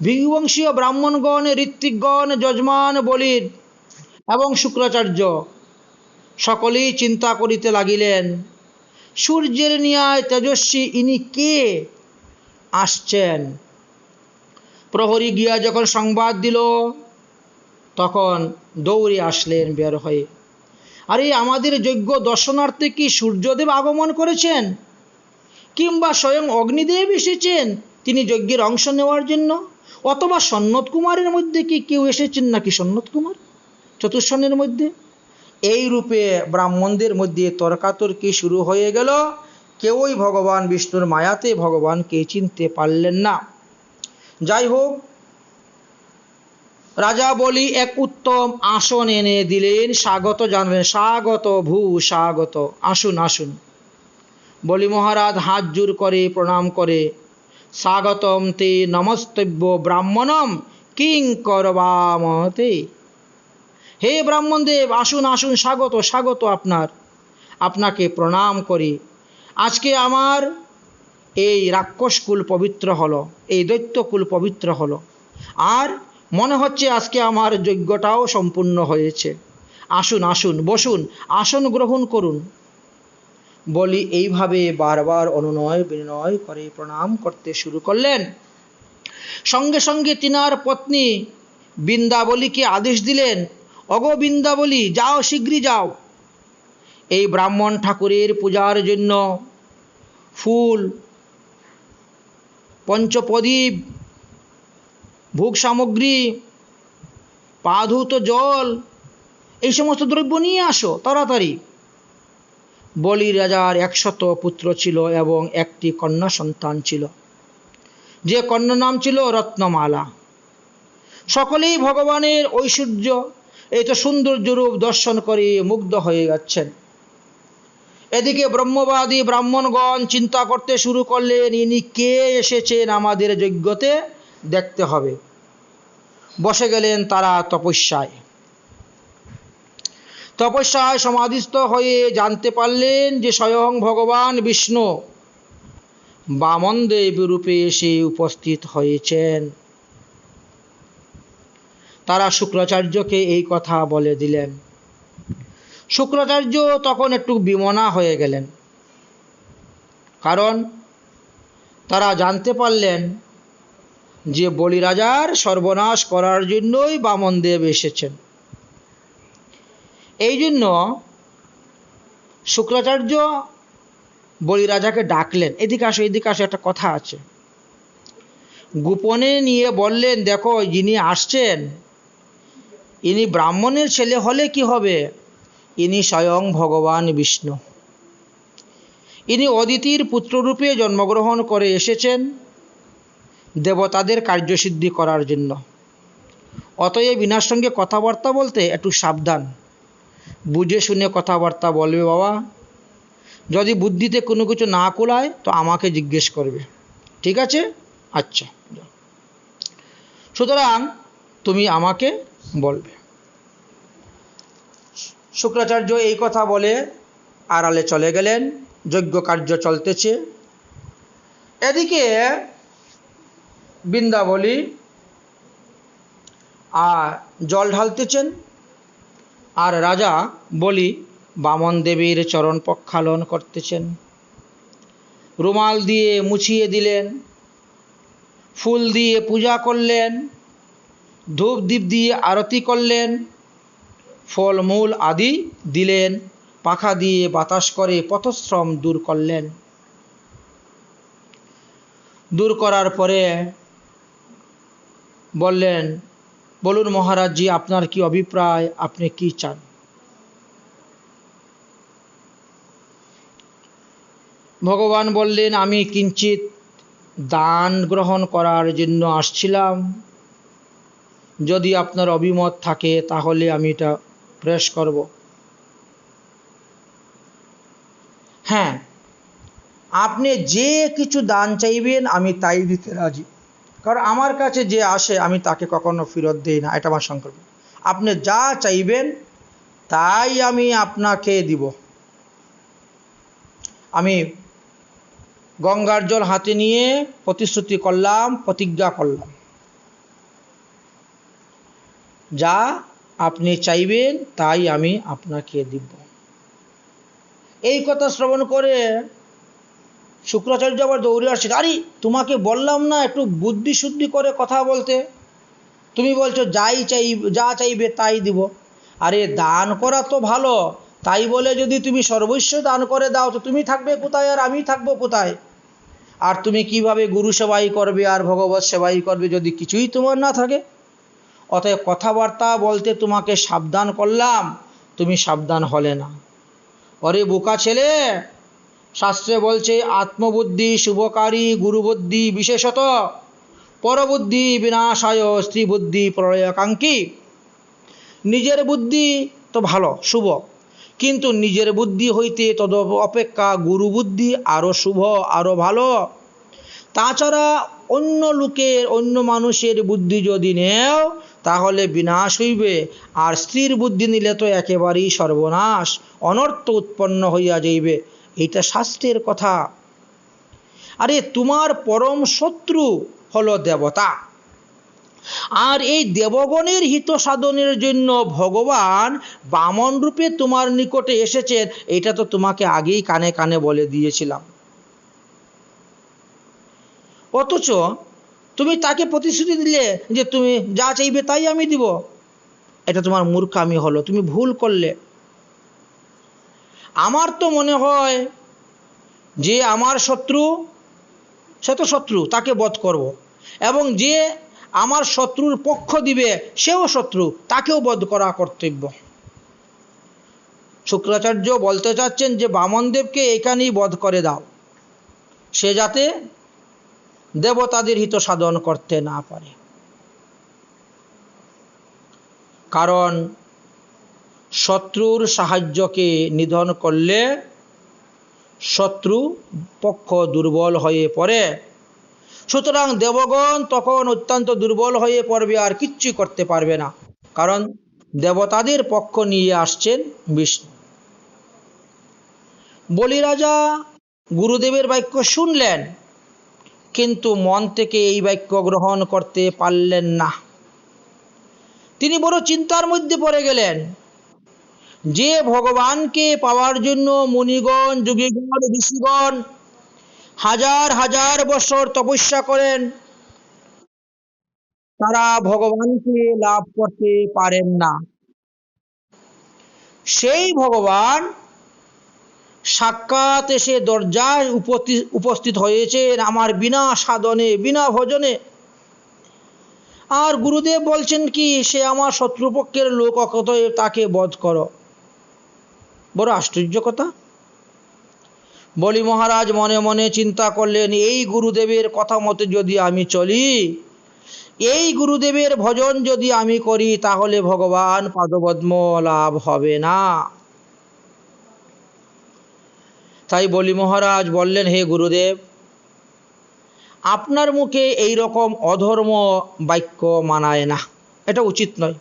ভৃগুবংশীয় ব্রাহ্মণগণ, ঋত্বিকগণ, যজমান, বলির এবং শুক্রাচার্য সকলেই চিন্তা করিতে লাগিলেন, সূর্যের ন্যায় তেজস্বী ইনি কে আসছেন? প্রহরী গিয়া যখন সংবাদ দিল তখন দৌড়ে আসলেন বের হয়ে। আরে আমাদের যজ্ঞ দর্শনার্থে কি সূর্যদেব আগমন করেছেন, কিংবা স্বয়ং অগ্নিদেব এসেছেন তিনি যজ্ঞের অংশ নেওয়ার জন্য, অথবা সন্নত কুমারের মধ্যে কি কেউ এসেছেন নাকি সন্নত কুমার চতুর্সনের মধ্যে? এই রূপে ব্রাহ্মণদের মধ্যে তর্কাতর্কি শুরু হয়ে গেল। কেউই ভগবান বিষ্ণুর মায়াতে ভগবানকে চিনতে পারলেন না। যাই হোক, রাজা বলি এক উত্তম আসন এনে দিলেন। স্বাগত জানলেন, স্বাগত ভূ স্বাগত, আসুন আসুন। বলি মহারাজ হাত জোর করে প্রণাম করে, স্বাগতম তে নমস্তব্য ব্রাহ্মণম কিং করবামতে। হে ব্রাহ্মণদেব, আসুন আসুন, স্বাগত স্বাগত আপনাকে প্রণাম করি। আজকে আমার এই রাক্ষসকুল পবিত্র হলো, এই দৈত্যকুল পবিত্র হলো, আর মনে হচ্ছে আজকে আমার যজ্ঞটাও সম্পূর্ণ হয়েছে। আসুন আসুন, বসুন, আসন গ্রহণ করুন। বলি এইভাবে বারবার অনুনয় বিনয় করে প্রণাম করতে শুরু করলেন। সঙ্গে সঙ্গে তিনার পত্নী বৃন্দাবলীকে আদেশ দিলেন, অগো বৃন্দাবলী, যাও, শীঘ্রই যাও, এই ব্রাহ্মণ ঠাকুরের পূজার জন্য ফুল, পঞ্চপ্রদীপ, ভোগ সামগ্রী, পাধুত জল, এই সমস্ত দ্রব্য নিয়ে আসো তাড়াতাড়ি। বলি রাজার 100 পুত্র ছিল এবং একটি কন্যা সন্তান ছিল, যে কন্যা নাম ছিল রত্নমালা। সকলেই ভগবানের ঐশ্বর্য, এই তো সৌন্দর্য রূপ দর্শন করে মুগ্ধ হয়ে যাচ্ছেন। এদিকে ব্রহ্মবাদী ব্রাহ্মণগণ চিন্তা করতে শুরু করলেন, ইনি কে এসেছেন আমাদের যজ্ঞতে, দেখতে হবে। বসে গেলেন তারা তপস্যায় সমাধিস্থ হয়ে জানতে পারলেন যে স্বয়ং ভগবান বিষ্ণু বামনদেব রূপে এসে উপস্থিত হয়েছেন। তারা শুক্রাচার্যকে এই কথা বলে দিলেন। শুক্রাচার্য তখন একটু বিমনা হয়ে গেলেন, কারণ তারা জানতে পারলেন যে বলিরাজার সর্বনাশ করার জন্যই বামনদেব এসেছেন। এই জন্য শুক্রাচার্য বলিরাজাকে ডাকলেন, এদিকে আসো, এদিকে আসো, একটা কথা আছে। গোপনে নিয়ে বললেন, দেখো, যিনি আসছেন ইনি ব্রাহ্মণের ছেলে হলে কি হবে, ইনি স্বয়ং ভগবান বিষ্ণু। ইনি অদিতির পুত্ররূপে জন্মগ্রহণ করে এসেছেন দেবতাদের কার্যসিদ্ধি করার জন্য। অতএব ইনার সঙ্গে কথাবার্তা বলতে একটু সাবধান, বুঝে শুনে কথাবার্তা বলবে বাবা। যদি বুদ্ধিতে কোনো কিছু না কুলায় তো আমাকে জিজ্ঞেস করবে, ঠিক আছে? আচ্ছা, সুতরাং তুমি আমাকে বলবে। শুক্রাচার্য এই কথা বলে আড়ালে চলে গেলেন। যজ্ঞ কার্য চলতেছে। এদিকে বৃন্দাবলী আর জল ঢালতেছেন, আর রাজা বলি বামন দেবীর চরণ প্রক্ষালন করতেছেন। রুমাল দিয়ে মুছিয়ে দিলেন, ফুল দিয়ে পূজা করলেন, ধূপ দীপ দিয়ে আরতি করলেন, ফলমূল আদি দিলেন, পাখা দিয়ে বাতাস করে পথশ্রম দূর করলেন। দূর করার পরে বললেন, বলুন মহারাজজি, আপনার কি অভিপ্রায়, আপনি কি চান? ভগবান বললেন, আমি কিঞ্চিত দান গ্রহণ করার জন্য আসছিলাম, যদি আপনার অভিমত থাকে তাহলে আমি এটা পেশ করব। হ্যাঁ, আপনি যে কিছু দান চাইবেন আমি তাই দিতে রাজি, কারণ আমার কাছে যে আসে আমি তাকে কখনো ফেরত দিই না, এটা আমার সংকল্প। আপনি যা চাইবেন তাই আমি আপনাকে দিব। আমি গঙ্গার জল হাতে নিয়ে প্রতিশ্রুতি করলাম, প্রতিজ্ঞা করলাম, যা আপনি চাইবেন তাই আমি আপনাকে দিব। এই কথা শ্রবণ করে শুক্রাচার্য আবার দৌড়ে আসছে, আরে তোমাকে বললাম না একটু বুদ্ধি শুদ্ধি করে কথা বলতে, তুমি বলছো যা চাইবে তাই দিব। আরে দান করা তো ভালো, তাই বলে যদি তুমি সর্বস্ব দান করে দাও তো তুমি থাকবে কোথায় আর আমি থাকবো কোথায়? আর তুমি কিভাবে গুরু সেবাই করবে আর ভগবত সেবাই করবে যদি কিছুই তোমার না থাকে? অতএব কথাবার্তা বলতে তোমাকে সাবধান করলাম, তুমি সাবধান হলে না। অরে বোকা ছেলে, শাস্ত্রে বলছে আত্মবুদ্ধি শুভকারী, গুরুবুদ্ধি বিশেষত, পরবুদ্ধি বিনাশায়, স্ত্রী বুদ্ধি প্রলয়াকাঙ্ক্ষী। নিজের বুদ্ধি তো ভালো, শুভ, কিন্তু নিজের বুদ্ধি হইতে তদ অপেক্ষা গুরু বুদ্ধি আরও শুভ, আরও ভালো। তাছাড়া অন্য লোকের, অন্য মানুষের বুদ্ধি যদি নেও তাহলে বিনাশ হইবে, আর স্ত্রীর বুদ্ধি নিলে তো একেবারেই সর্বনাশ, অনর্থ উৎপন্ন হইয়া যাইবে। এইটা শাস্ত্রের কথা। আরে তোমার পরম শত্রু হলো দেবতা, আর এই দেবগণের হিত সাধনের জন্য ভগবান বামন রূপে তোমার নিকটে এসেছেন, এটা তো তোমাকে আগেই কানে কানে বলে দিয়েছিলাম। অথচ তুমি তাকে প্রতিশ্রুতি দিলে যে তুমি যা চাইবে তাই আমি দিব। এটা তোমার মূর্খামি হলো, তুমি ভুল করলে। আমার তো মনে হয় যে আমার শত্রু সে তো শত্রু, তাকে বধ করব, এবং যে আমার শত্রুর পক্ষ দিবে সেও শত্রু, তাকেও বধ করা কর্তব্য। শুক্রাচার্য বলতে চাচ্ছেন যে বামনদেবকে এখানেই বধ করে দাও, সে যাতে দেবতাদের হিত সাধন করতে না পারে। কারণ শত্রুর সাহায্যকে নিধন করলে শত্রু পক্ষ দুর্বল হয়ে পড়ে, সুতরাং দেবগণ তখন অত্যন্ত দুর্বল হয়ে পড়বে, আর কিচ্ছু করতে পারবে না, কারণ দেবতাদের পক্ষ নিয়ে আসছেন বিষ্ণু। বলি রাজা গুরুদেবের বাক্য শুনলেন, কিন্তু মন থেকে এই বাক্য গ্রহণ করতে পারলেন না। তিনি বড় চিন্তার মধ্যে পড়ে গেলেন। যে ভগবানকে পাওয়ার জন্য মুনিগণ, যোগীগণ, ঋষিগণ হাজার হাজার বছর তপস্যা করেন, তারা ভগবানকে লাভ করতে পারেন না। সেই ভগবান সাক্ষাৎ এসে দরজায় উপস্থিত হয়েছেন আমার বিনা সাধনে, বিনা ভজনে। আর গুরুদেব বলছেন কি, সে আমার শত্রুপক্ষের লোক, অতএব তাকে বধ করো। বড় আশ্চর্য কথা। বলি মহারাজ মনে মনে চিন্তা করলেন, এই গুরুদেবের কথা মতে যদি আমি চলি, এই গুরুদেবের ভজন যদি আমি করি, তাহলে ভগবান পাদপদ্ম লাভ হবে না। তাই বলি মহারাজ বললেন, হে গুরুদেব, আপনার মুখে এই রকম অধর্ম বাক্য মানায় না, এটা উচিত নয়।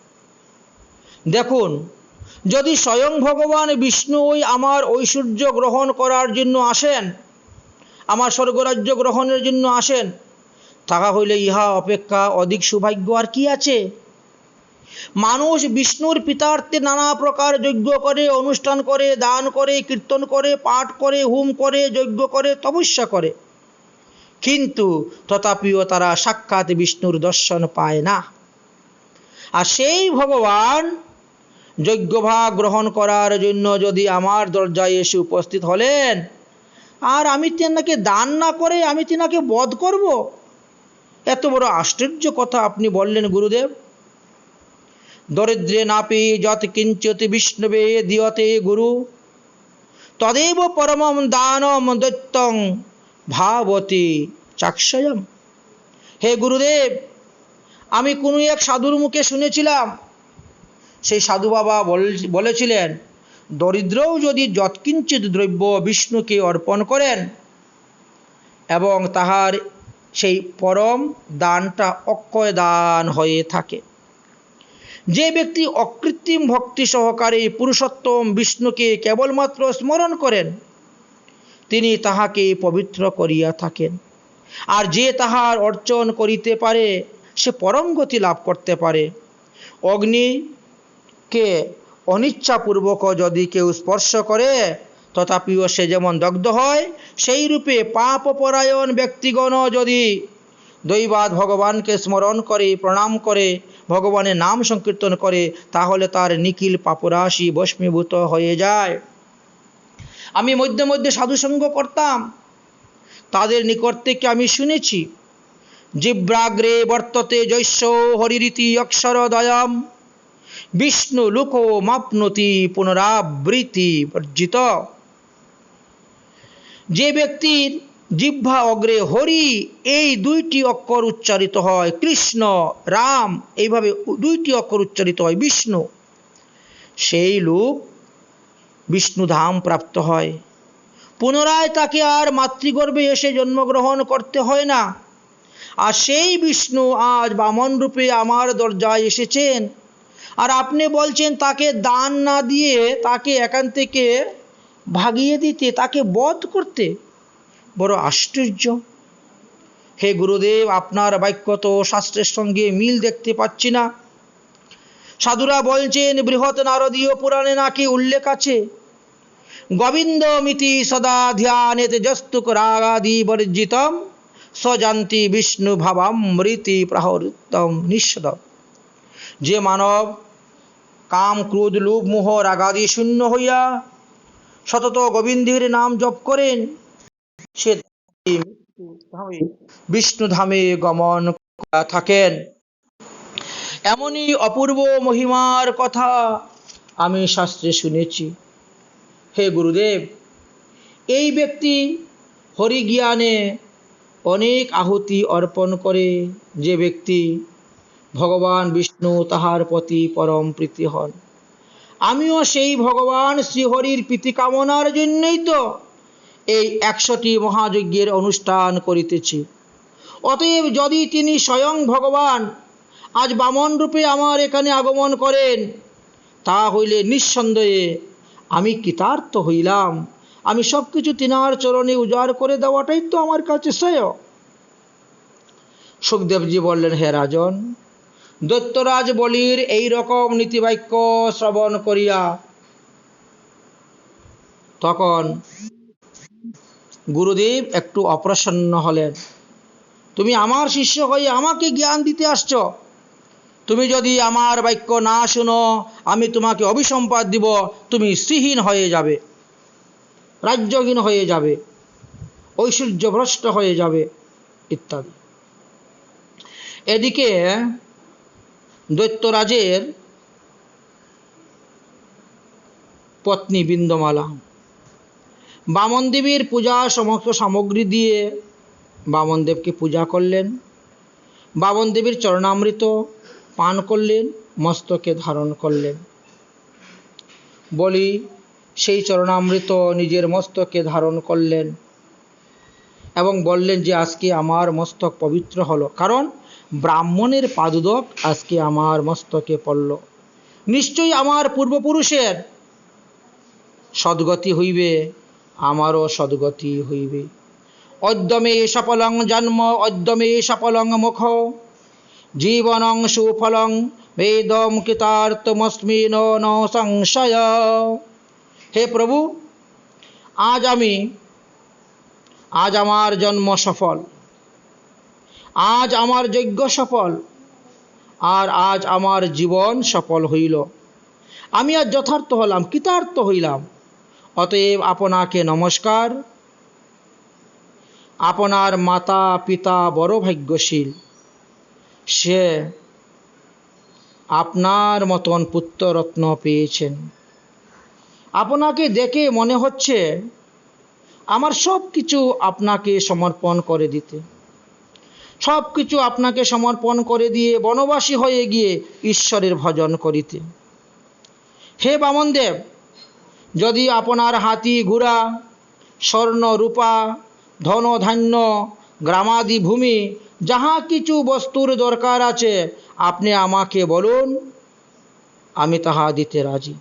দেখুন, যদি স্বয়ং ভগবান বিষ্ণুই আমার ঐশ্বর্য গ্রহণ করার জন্য আসেন, আমার স্বর্গরাজ্য গ্রহণের জন্য আসেন, তাহা হইলে ইহা অপেক্ষা অধিক সৌভাগ্য আর কি আছে? মানুষ বিষ্ণুর পিতার্থে নানা প্রকার যজ্ঞ করে, অনুষ্ঠান করে, দান করে, কীর্তন করে, পাঠ করে, হোম করে, যজ্ঞ করে, তপস্যা করে, কিন্তু তথাপিও তারা সাক্ষাৎ বিষ্ণুর দর্শন পায় না। আর সেই ভগবান যজ্ঞভাগ গ্রহণ করার জন্য যদি আমার দরজায় এসে উপস্থিত হলেন, আর আমি তেনাকে দান না করে আমি তেনাকে বধ করব, এত বড় আশ্চর্য কথা আপনি বললেন গুরুদেব। দরিদ্রে নাপি যৎ কিঞ্চিৎ বিষ্ণবে দিয়তে গুরু, তদেব পরমম দানম দৈত্যং ভাবতি চাক্ষয়ম। হে গুরুদেব, আমি কোনো এক সাধুর মুখে শুনেছিলাম, সেই সাধু বাবা বলেছিলেন, দরিদ্রও যদি যৎকিঞ্চিৎ দ্রব্য বিষ্ণুকে অর্পণ করেন এবং তাহার সেই পরম দানটা অক্ষয় দান হয়ে থাকে। যে ব্যক্তি অকৃত্রিম ভক্তি সহকারে পুরুষোত্তম বিষ্ণুকে কেবলমাত্র স্মরণ করেন, তিনি তাহাকে পবিত্র করিয়া থাকেন। আর যে তাহার অর্চন করিতে পারে সে পরম গতি লাভ করতে পারে। অগ্নিকে অনিচ্ছাপূর্বক যদি কেউ স্পর্শ করে, তথাপিও সে যেমন দগ্ধ হয়, সেই রূপে পাপপরায়ণ ব্যক্তিগণ যদি দৈবাৎ ভগবানকে স্মরণ করে, প্রণাম করে, ভগবানের নাম সংকীর্তন করে, তাহলে তার নিখিল পাপরাশি ভস্মীভূত হয়ে যায়। আমি মধ্যে মধ্যে সাধুসঙ্গ করতাম, তাদের নিকট থেকে আমি শুনেছি, জিব্রাগ্রে বর্ততে জৈস্য হরিরীতি অক্ষরদয়ম বিষ্ণু লোকো মাপনতি পুনরাবৃত্তি বর্জিত। যে ব্যক্তির জিহ্বা অগ্রে হরি এই দুইটি অক্ষর উচ্চারিত হয়, কৃষ্ণ, রাম এইভাবে দুইটি অক্ষর উচ্চারিত হয়, বিষ্ণু, সেই লোক বিষ্ণুধাম প্রাপ্ত হয়। পুনরায় তাকে আর মাতৃগর্ভে এসে জন্মগ্রহণ করতে হয় না। আর সেই বিষ্ণু আজ বামন রূপে আমার দরজায় এসেছেন, আর আপনি বলছেন তাকে দান না দিয়ে তাকে এখান থেকে ভাগিয়ে দিতে, তাকে বধ করতে। বড় আশ্চর্য। হে গুরুদেব, আপনার বাক্য তো শাস্ত্রের সঙ্গে মিল দেখতে পাচ্ছি না। সাধুরা বলছেন, বৃহৎ নারদীয় পুরাণে নাকি উল্লেখ আছে, গোবিন্দমিতি সদা ধ্যানেতে যস্তুক রাগাদি বর্জিতম সজান্তি বিষ্ণু ভাবামৃতি প্রাহৃতম নিঃসদ। যে মানব কাম ক্রোধ লোভ মোহ রাগাদি শূন্য হইয়া সতত গোবিন্দের নাম জপ করেন, সে বিষ্ণু ধামে গমন থাকেন। এমনই অপূর্ব মহিমার কথা আমি শাস্ত্রে শুনেছি। হে গুরুদেব, এই ব্যক্তি হরিজ্ঞানে অনেক আহুতি অর্পণ করে, যে ব্যক্তি ভগবান বিষ্ণু তাহার প্রতি পরম প্রীতি হন। আমিও সেই ভগবান শ্রীহরির প্রীতি কামনার জন্যই তো এই 100টি মহাযজ্ঞের অনুষ্ঠান করিতেছি। অতএব যদি তিনি স্বয়ং ভগবান আজ বামন রূপে আমার এখানে আগমন করেন, তা হইলে নিঃসন্দেহে আমি কৃতার্থ হইলাম। আমি সব কিছু তিনার চরণে উজাড় করে দেওয়াটাই তো আমার কাছে শ্রেয়। সুখদেবজি বললেন, হে রাজন, দৈত্যরাজ বলির এই রকম নীতিবাক্য শ্রবণ করিয়া তখন গুরুদেব একটু অপ্রসন্ন হলেন। তুমি আমার শিষ্য হয়ে আমাকে জ্ঞান দিতে আসছ, তুমি যদি আমার বাক্য না শুনো আমি তোমাকে অভিসম্পাদ দিব, তুমি শ্রীহীন হয়ে যাবে, রাজ্যহীন হয়ে যাবে, ঐশ্বর্যভ্রষ্ট হয়ে যাবে ইত্যাদি। এদিকে দৈত্যরাজের পত্নী বিন্দমালা বামন দেবীর পূজা সমস্ত সামগ্রী দিয়ে বামনদেবকে পূজা করলেন, বামন দেবীর চরণামৃত পান করলেন, মস্তকে ধারণ করলেন। বলি সেই চরণামৃত নিজের মস্তকে ধারণ করলেন এবং বললেন যে আজকে আমার মস্তক পবিত্র হলো, কারণ ব্রাহ্মণের পাদুদক আজকে আমার মস্তকে পড়ল। নিশ্চয়ই আমার পূর্বপুরুষের সদ্গতি হইবে, আমারও সদ্গতি হইবে। অদ্যমে সফলং জন্ম অদ্যমে সফলং মুখ জীবনং সুফলং বেদম কৃতার্থমস্মি ন সংশয়। হে প্রভু, আজ আমার জন্ম সফল, আজ আমার যজ্ঞ সফল, আর আজ আমার জীবন সফল হইল। আমি আজ যথার্থ হলাম, কৃতার্থ হইলাম। অতএব আপনাকে নমস্কার। আপনার মাতা পিতা বড় ভাগ্যশীল, সে আপনার মতন পুত্ররত্ন পেয়েছেন। আপনাকে দেখে মনে হচ্ছে আমার সব কিছু আপনাকে সমর্পণ করে দিতে, সব কিছু আপনাকে সমর্পণ করে দিয়ে বনবাসী হয়ে গিয়ে ঈশ্বরের ভজন করিতে। হে বামনদেব, যদি আপনার হাতি ঘোড়া, স্বর্ণ রূপা, ধন ধান্য, গ্রামাদি ভূমি, যাহা কিছু বস্তুর দরকার আছে আপনি আমাকে বলুন, আমি তাহা দিতে রাজি।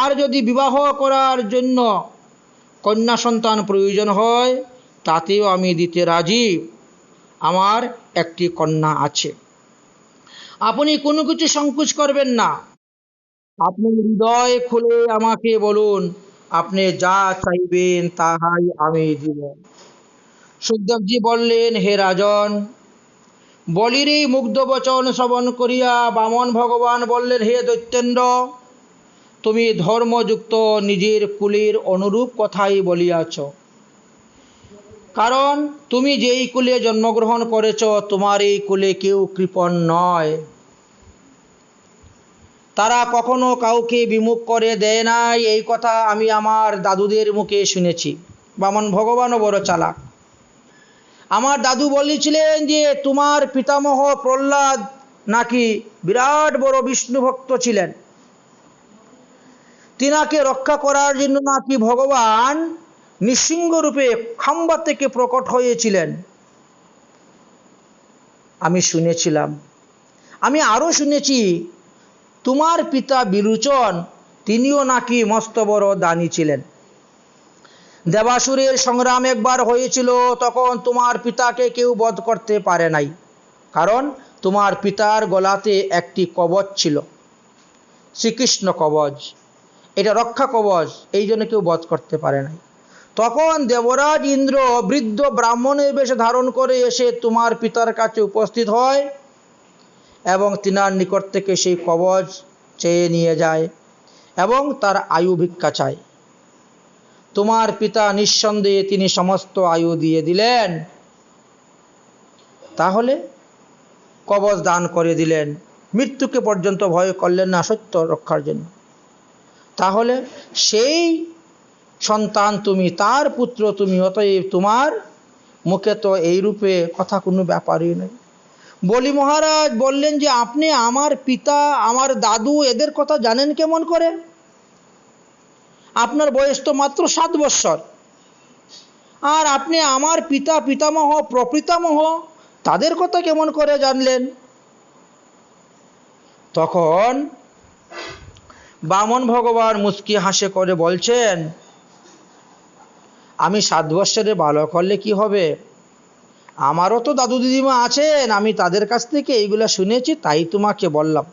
আর যদি বিবাহ করার জন্য কন্যা সন্তান প্রয়োজন হয় তাতেও আমি দিতে রাজি। আমার একটি কন্যা আছে। আপনি কোনো কিছু সংকোচ করবেন না, আপনি হৃদয় খুলে আমাকে বলুন, আপনি যা চাইবেন তাহাই আমি দিব। সুখদেবজি বললেন, হে রাজন। বলির এই মুগ্ধ বচন শ্রবণ করিয়া বামন ভগবান বললেন, হে দৈত্যেন্দ্র, তুমি ধর্মযুক্ত নিজের কুলের অনুরূপ কথাই বলিয়াছ। কারণ তুমি যেই কুলে জন্মগ্রহণ করেছ তোমার এই কুলে কেউ কৃপণ নয়, তারা কখনো কাউকে বিমুখ করে দেয় নাই। এই কথা আমি আমার দাদুদের মুখে শুনেছি। বামন ভগবানও বড় চালাক। আমার দাদু বলেছিলেন যে তোমার পিতামহ প্রহ্লাদ নাকি বিরাট বড় বিষ্ণু ভক্ত ছিলেন, তিনাকে রক্ষা করার জন্য নাকি ভগবান নৃসিংহ রূপে খাম্বা থেকে প্রকট হয়েছিলেন। আমি শুনেছিলাম। আমি আরো শুনেছি তোমার পিতা বিলুচন, তিনিও নাকি মস্ত বড় দানী ছিলেন। দেবাসুরের সংগ্রাম একবার হয়েছিল, তখন তোমার পিতাকে কেউ বধ করতে পারে নাই, কারণ তোমার পিতার গলাতে একটি কবচ ছিল, শ্রীকৃষ্ণ কবচ। এটা রক্ষা কবচ, এই জন্য কেউ বধ করতে পারে নাই। তখন দেবরাজ ইন্দ্র বৃদ্ধ ব্রাহ্মণের বেশ ধারণ করে এসে তোমার পিতার কাছে উপস্থিত হয় এবং তিনার নিকট থেকে সেই কবচ চেয়ে নিয়ে যায় এবং তার আয়ু ভিক্ষা চায়। তোমার পিতা নিঃসন্দেহে তিনি সমস্ত আয়ু দিয়ে দিলেন, তাহলে কবচ দান করে দিলেন, মৃত্যুকে পর্যন্ত ভয় করলেন না সত্য রক্ষার জন্য। তাহলে সেই সন্তান তুমি, তার পুত্র তুমি, অতএব তোমার মুখে তো এই রূপে কথা কোনো ব্যাপারই নেই। বলি মহারাজ বললেন যে আপনি আমার পিতা, আমার দাদু, এদের কথা জানেন কেমন করে? আপনার বয়স তো মাত্র 7 বৎসর, আর আপনি আমার পিতা, পিতামহ, প্রপিতামহ, তাদের কথা কেমন করে জানলেন? তখন বামন ভগবান মুচকি হাসে করে বলছেন, আমি 7 বৎসরের বালক হলে কি হবে, আমারও তো দাদু দিদিমা আছেন, আমি তাদের কাছ থেকে এইগুলা শুনেছি, তাই তোমাকে বললাম।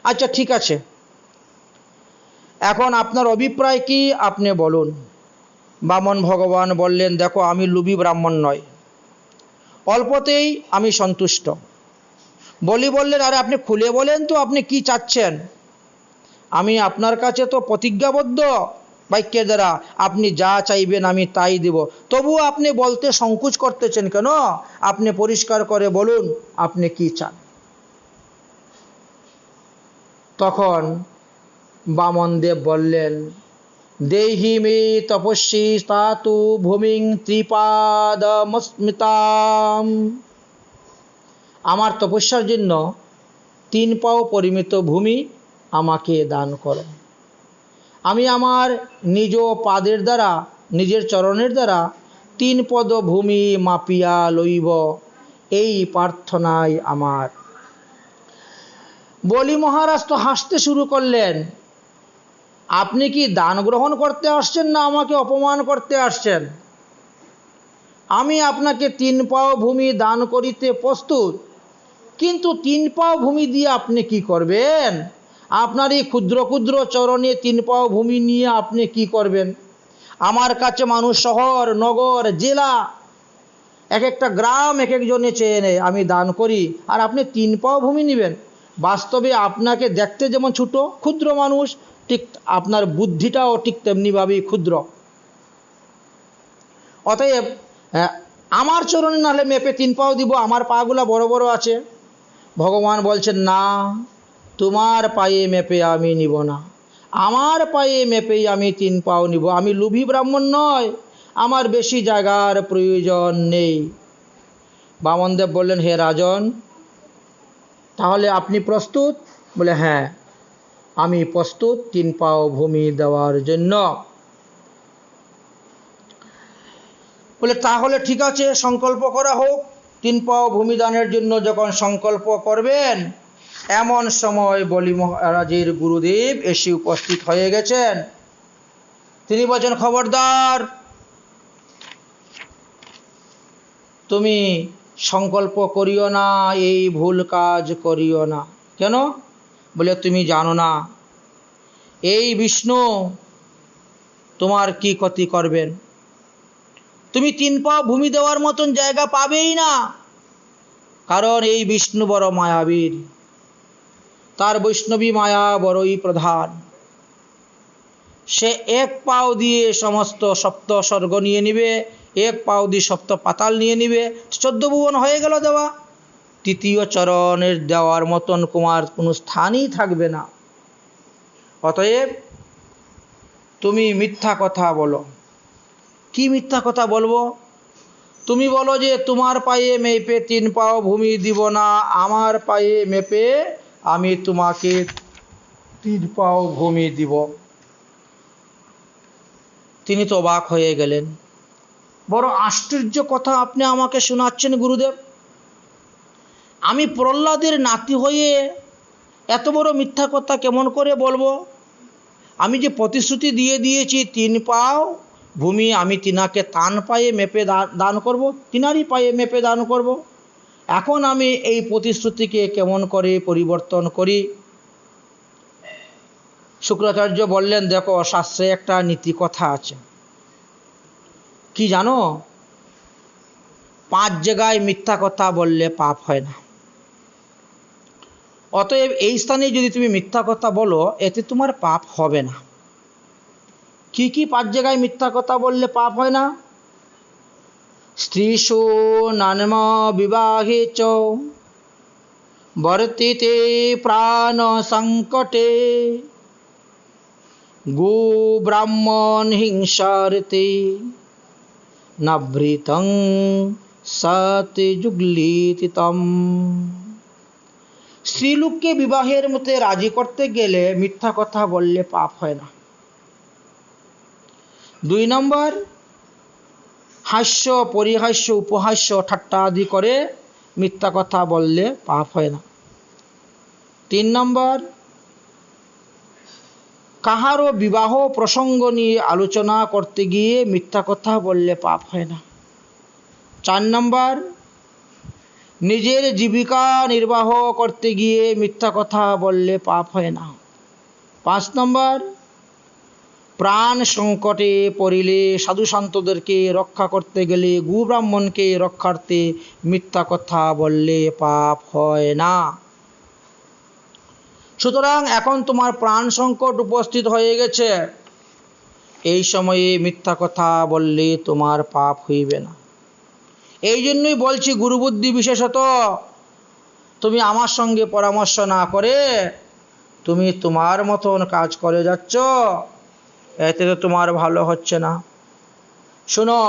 আচ্ছা ঠিক আছে, এখন আপনার অভিপ্রায় কি আপনি বলুন। বামন ভগবান বললেন, দেখো আমি লোভী ব্রাহ্মণ নয়, অল্পতেই আমি সন্তুষ্ট। বলি বললেন, আরে আপনি খুলে বলেন তো আপনি কি চাচ্ছেন। আমি আপনার কাছে তো প্রতিজ্ঞাবদ্ধ বাক্যের দ্বারা, আপনি যা চাইবেন আমি তাই দেব। তবু আপনি বলতে সংকোচ করতেছেন কেন? আপনি পরিষ্কার করে বলুন আপনি কি চান। তখন বামনদেব বললেন, দেহি মে তপস্বী স্থাতু ভূমিং ত্রিপাদমস্মিতাম। আমার তপস্যার জন্য 3 পাও পরিমিত ভূমি আমাকে দান করো। আমি আমার নিজ পাদের দ্বারা, নিজের চরণের দ্বারা 3 পদ ভূমি মাপিয়া লইব, এই প্রার্থনাই আমার। বলি মহারাজ তো হাসতে শুরু করলেন, আপনি কি দান গ্রহণ করতে আসছেন না আমাকে অপমান করতে আসছেন? আমি আপনাকে 3 পাও ভূমি দান করিতে প্রস্তুত, কিন্তু 3 পাও ভূমি দিয়ে আপনি কি করবেন? আপনার এই ক্ষুদ্র ক্ষুদ্র চরণে 3 পাও ভূমি নিয়ে আপনি কি করবেন? আমার কাছে মানুষ শহর, নগর, জেলা, এক একটা গ্রাম এক একজনে চেয়ে নেয়, আমি দান করি, আর আপনি 3 পাও ভূমি নেবেন। বাস্তবে আপনাকে দেখতে যেমন ছোট ক্ষুদ্র মানুষ, ঠিক আপনার বুদ্ধিটাও ঠিক তেমনিভাবেই ক্ষুদ্র। অতএব আমার চরণে নাহলে মেপে 3 পাও দিব, আমার পাগুলা বড় বড় আছে। ভগবান বলছেন না, তোমার পায়ে মেপে আমি নিব না, আমার পায়ে মেপেই আমি 3 পাও নিব। আমি লোভী ব্রাহ্মণ নয়, আমার বেশি জায়গার প্রয়োজন নেই। বামনদেব বললেন, হে রাজন, তাহলে আপনি প্রস্তুত? বলে হ্যাঁ, আমি প্রস্তুত 3 পাও ভূমি দেওয়ার জন্য। বলে তাহলে ঠিক আছে, সংকল্প করা হোক। 3 পাও ভূমি দানের জন্য যখন সংকল্প করবেন, এমন সময় বলি মহারাজের গুরুদেব এসে উপস্থিত হয়ে গেছেন। তিনি বলছেন, খবরদার, তুমি সংকল্প করিও না, এই ভুল কাজ করিও না। কেন? বলে তুমি জানো না এই বিষ্ণু তোমার কি ক্ষতি করবেন। তুমি 3 পাও ভূমি দেওয়ার মতন জায়গা পাবেই না, কারণ এই বিষ্ণু বড় মায়াবীর, তার বৈষ্ণবী মায়া বড়ই প্রধান। সে 1 পাও দিয়ে সমস্ত সপ্ত স্বর্গ নিয়ে নিবে, 1 পাও দিয়ে সপ্ত পাতাল নিয়ে নিবে, 14 ভুবন হয়ে গেল দেওয়া। 3য় চরণের দেওয়ার মতন কুমার কোনো স্থানই থাকবে না। অতএব তুমি মিথ্যা কথা বলো। কি মিথ্যা কথা বলবো? তুমি বলো যে তোমার পায়ে মেপে 3 পাও ভূমি দিব না, আমার পায়ে মেপে আমি তোমাকে 3 পাও ভূমি দিব। তিনি তো অবাক হয়ে গেলেন। বড় আশ্চর্য কথা আপনি আমাকে শোনাচ্ছেন গুরুদেব। আমি প্রহ্লাদের নাতি হয়ে এত বড় মিথ্যা কথা কেমন করে বলবো? আমি যে প্রতিশ্রুতি দিয়ে দিয়েছি 3 পাও ভূমি আমি তিনাকে তান পায়ে মেপে দান করব, তিনারই পায়ে মেপে দান করব। এখন আমি এই প্রতিশ্রুতিকে কেমন করে পরিবর্তন করি? শুক্রাচার্য বললেন, দেখো, শাস্ত্রে একটা নীতি কথা আছে। কি জানো? 5 জায়গায় মিথ্যা কথা বললে পাপ হয় না। অতএব এই স্থানে যদি তুমি মিথ্যা কথা বলো, এতে তোমার পাপ হবে না। কি কি 5 জায়গায় মিথ্যা কথা বললে পাপ হয় না? স্ত্রীষু নানম বিবাহে চ বর্তিতে প্রাণ সংকটে গো ব্রাহ্মণ হিংসারতে নভৃতং সত যুগলিতম। স্ত্রীলোককে বিবাহের মতে রাজি করতে গেলে মিথ্যা কথা বললে পাপ হয় না। 2 নম্বর, হাস্য, পরিহাস্য, উপহাস্য, ঠাট্টা আদি করে মিথ্যা কথা বললে পাপ হয় না। 3 নম্বর, কাহারও বিবাহ প্রসঙ্গ নিয়ে আলোচনা করতে গিয়ে মিথ্যা কথা বললে পাপ হয় না। 4 নম্বর, নিজের জীবিকা নির্বাহ করতে গিয়ে মিথ্যা কথা বললে পাপ হয় না। 5 নম্বর, প্রাণ সংকটে পড়িলে সাধু সন্তদেরকে রক্ষা করতে গেলে গো ব্রাহ্মণকে রক্ষার্থে মিথ্যা কথা বললে পাপ হয় না। সুতরাং এখন তোমার প্রাণ সংকট উপস্থিত হয়ে গেছে, এই সময়ে মিথ্যা কথা বললে তোমার পাপ হইবে না। এই জন্যই বলছি, গুরুবুদ্ধি বিশেষত তুমি আমার সঙ্গে পরামর্শ না করে তুমি তোমার মতন কাজ করে যাচ্ছ, এতে তো তোমার ভালো হচ্ছে না। শোনো,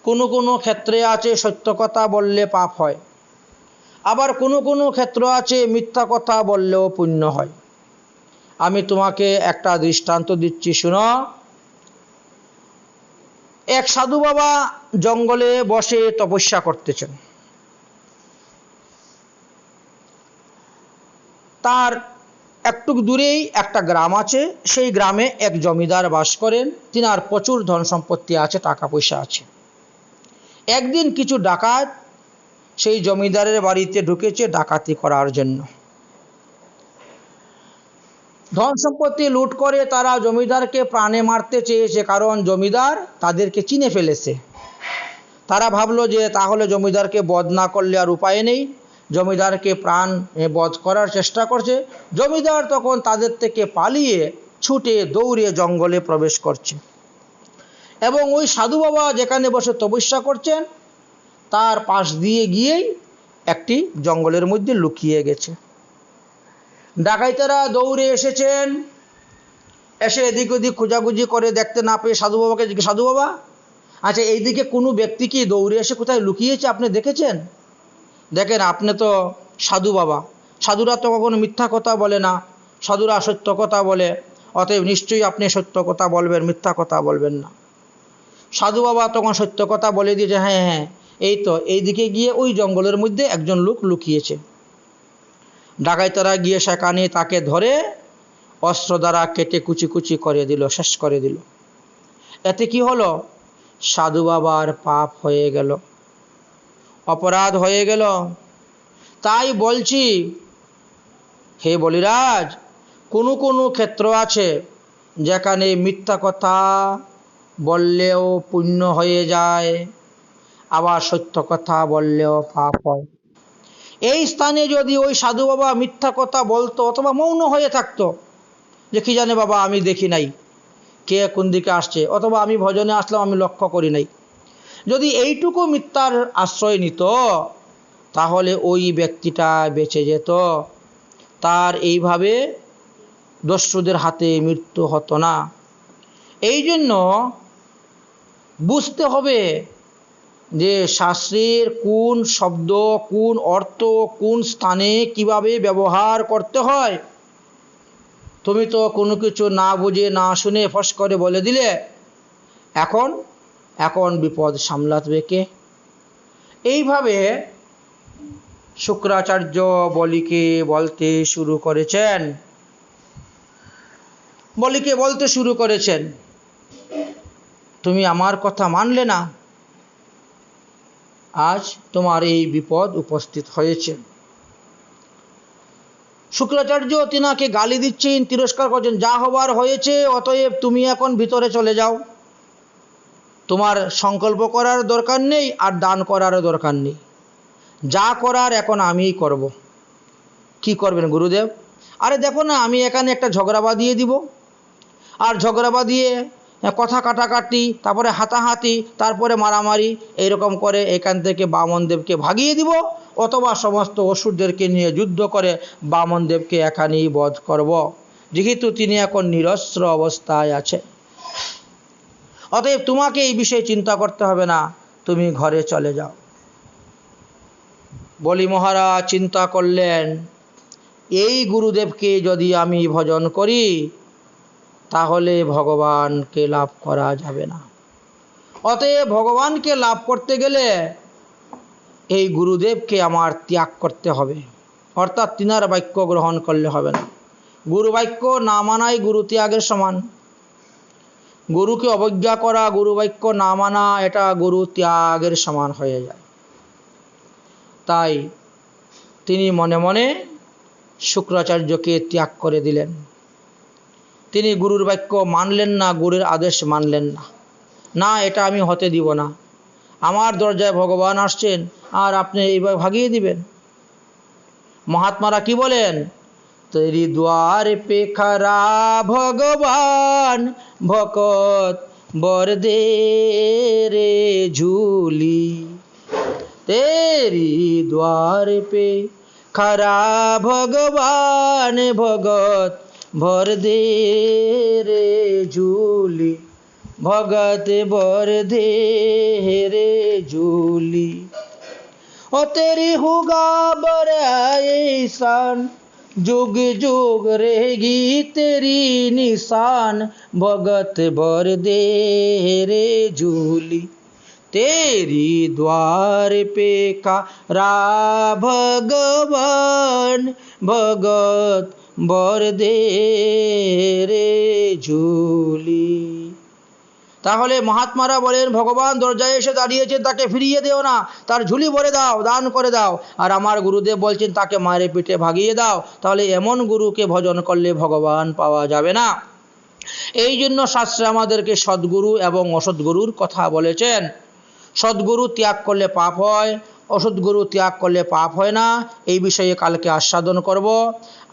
কোনো কোনো ক্ষেত্রে আছে সত্য কথা বললে পাপ হয়, আবার কোনো কোনো ক্ষেত্র আছে মিথ্যা কথা বললেও পুণ্য হয়। আমি তোমাকে একটা দৃষ্টান্ত দিচ্ছি, শোনো। এক সাধু বাবা জঙ্গলে বসে তপস্যা করতেছেন। তার একটু দূরেই একটা গ্রাম আছে, সেই গ্রামে এক জমিদার বাস করেন। তিনার প্রচুর ধন সম্পত্তি আছে, টাকা পয়সা আছে। একদিন কিছু ডাকাত সেই জমিদারের বাড়িতে ঢুকেছে ডাকাতি করার জন্য। ধন সম্পত্তি লুট করে তারা জমিদারকে প্রাণে মারতে চেয়েছে, কারণ জমিদার তাদেরকে চিনে ফেলেছে। তারা ভাবলো যে তাহলে জমিদারকে বধ না করলে আর উপায় নেই, জমিদারকে প্রাণ বধ করার চেষ্টা করছে। জমিদার তখন তাদের থেকে পালিয়ে ছুটে দৌড়ে জঙ্গলে প্রবেশ করছে এবং ওই সাধু বাবা যেখানে বসে তপস্যা করছেন তার পাশ দিয়ে গিয়েই একটি জঙ্গলের মধ্যে লুকিয়ে গেছে। ডাকাইতেরা দৌড়ে এসেছেন, এসে এদিক ওদিক খোঁজাখুঁজি করে দেখতে না পেয়ে সাধু বাবাকে জিজ্ঞেস, সাধু বাবা, আচ্ছা এইদিকে কোনো ব্যক্তি কি দৌড়ে এসে কোথায় লুকিয়েছে আপনি দেখেছেন? দেখেন, আপনি তো সাধু বাবা, সাধুরা তো কখনো মিথ্যা কথা বলে না, সাধুরা সত্য কথা বলে, অতএব নিশ্চয়ই আপনি সত্য কথা বলবেন, মিথ্যা কথা বলবেন না। সাধু বাবা তখন সত্য কথা বলে দিয়েছে, হ্যাঁ হ্যাঁ, এই তো এইদিকে গিয়ে ওই জঙ্গলের মধ্যে একজন লোক লুকিয়েছে। ডাকাইতেরা গিয়ে সেখানে তাকে ধরে অস্ত্র দ্বারা কেটে কুচি কুচি করে দিল, শেষ করে দিল। এতে কি হলো? সাধু বাবার পাপ হয়ে গেল, অপরাধ হয়ে গেল। তাই বলছি হে বলিরাজ, কোনো কোনো ক্ষেত্র আছে যেখানে মিথ্যা কথা বললেও পুণ্য হয়ে যায়, আবার সত্য কথা বললেও পাপ হয়। এই স্থানে যদি ওই সাধু বাবা মিথ্যা কথা বলতো অথবা মৌন হয়ে থাকতো, যে কি জানে বাবা আমি দেখি নাই কে কোন দিকে আসছে, অথবা আমি ভজনে আসলাম আমি লক্ষ্য করি নাই, যদি এইটুকু মিথ্যার আশ্রয় নিত তাহলে ওই ব্যক্তিটা বেঁচে যেত, তার এইভাবে দস্যুদের হাতে মৃত্যু হতো না। এই জন্য বুঝতে হবে যে শাস্ত্রের কোন শব্দ, কোন অর্থ, কোন স্থানে কিভাবে ব্যবহার করতে হয়। তুমি তো কোনো কিছু না বুঝে না শুনে ফস করে বলে দিলে, এখন এখন বিপদ সামলাবে কে? এইভাবে শুক্রাচার্য বলিকে বলতে শুরু করেছেন, তুমি আমার কথা মানলে না, আজ তোমার এই বিপদ উপস্থিত হয়েছে। শুক্রাচার্য তিনাকে গালি দিচ্ছেন, তিরস্কার করছেন, যা হবার হয়েছে, অতএব তুমি এখন ভিতরে চলে যাও, তোমার সংকল্প করার দরকার নেই আর দান করার দরকার নেই, যা করার এখন আমিই করব। কি করবেন গুরুদেব? আরে দেখো না, আমি এখানে একটা ঝগড়া বাঁধিয়ে দিব, আর ঝগড়া বাঁধিয়ে কথা কাটাকাটি, তারপরে হাতাহাতি, তারপরে মারামারি, এইরকম করে এখান থেকে বামনদেবকে ভাগিয়ে দিব, অথবা সমস্ত অসুরদেরকে নিয়ে যুদ্ধ করে বামনদেবকে এখানেই বধ করব, যেহেতু তিনি এখন নিরস্ত্র অবস্থায় আছে। অতএব তোমাকে এই বিষয়ে চিন্তা করতে হবে না, তুমি ঘরে চলে যাও। বলি মহারাজ চিন্তা করলেন, এই গুরুদেবকে যদি আমি ভজন করি তাহলে ভগবানকে লাভ করা যাবে না। অতএব ভগবানকে লাভ করতে গেলে এই গুরুদেবকে আমার ত্যাগ করতে হবে, অর্থাৎ তিনার বাক্য গ্রহণ করলে হবে না। গুরু বাক্য না মানাই গুরু ত্যাগের সমান। গুরুকে অবজ্ঞা করা, গুরু বাক্য না মানা, এটা গুরু ত্যাগের সমান হয়ে যায়। তাই তিনি মনে মনে শুক্রাচার্যকে ত্যাগ করে দিলেন। তিনি গুরুর বাক্য মানলেন না, গুরুর আদেশ মানলেন না। না, এটা আমি হতে দিব না, আমার দরজায় ভগবান আসছেন আর আপনি এইভাবে ভাগিয়ে দিবেন। মহাত্মারা কি বলেন? তেরি দ্বার পে খরা ভগবান, ভকত বর দে রে ঝুলি। তেরি দ্বার পে খরা ভগবান, ভগত ভর দে রে ঝুলি, ভগত বর দে রে ঝুলি। ও তেরি হুগা बर ऐसान, जुग जुग रहेगी तेरी निशान, भगत बर दे रे झूली। तेरी द्वार पे खरा भगवान, भगत बर दे रे झूली। তাহলে মহাত্মারা বলেন, ভগবান দরজায় এসে দাঁড়িয়েছেন, তাকে ফিরিয়ে দিও না, তার ঝুলি ভরে দাও, দান করে দাও। আর আমার গুরুদেব বলছেন তাকে মারে পিঠে ভাগিয়ে দাও। তাহলে এমন গুরুকে ভজন করলে ভগবান পাওয়া যাবে না। এই জন্য শাস্ত্রে আমাদেরকে সদ্গুরু এবং অসৎগুরুর কথা বলেছেন। সদ্গুরু ত্যাগ করলে পাপ হয়, অসৎগুরু ত্যাগ করলে পাপ হয় না। এই বিষয়ে কালকে আস্বাদন করব।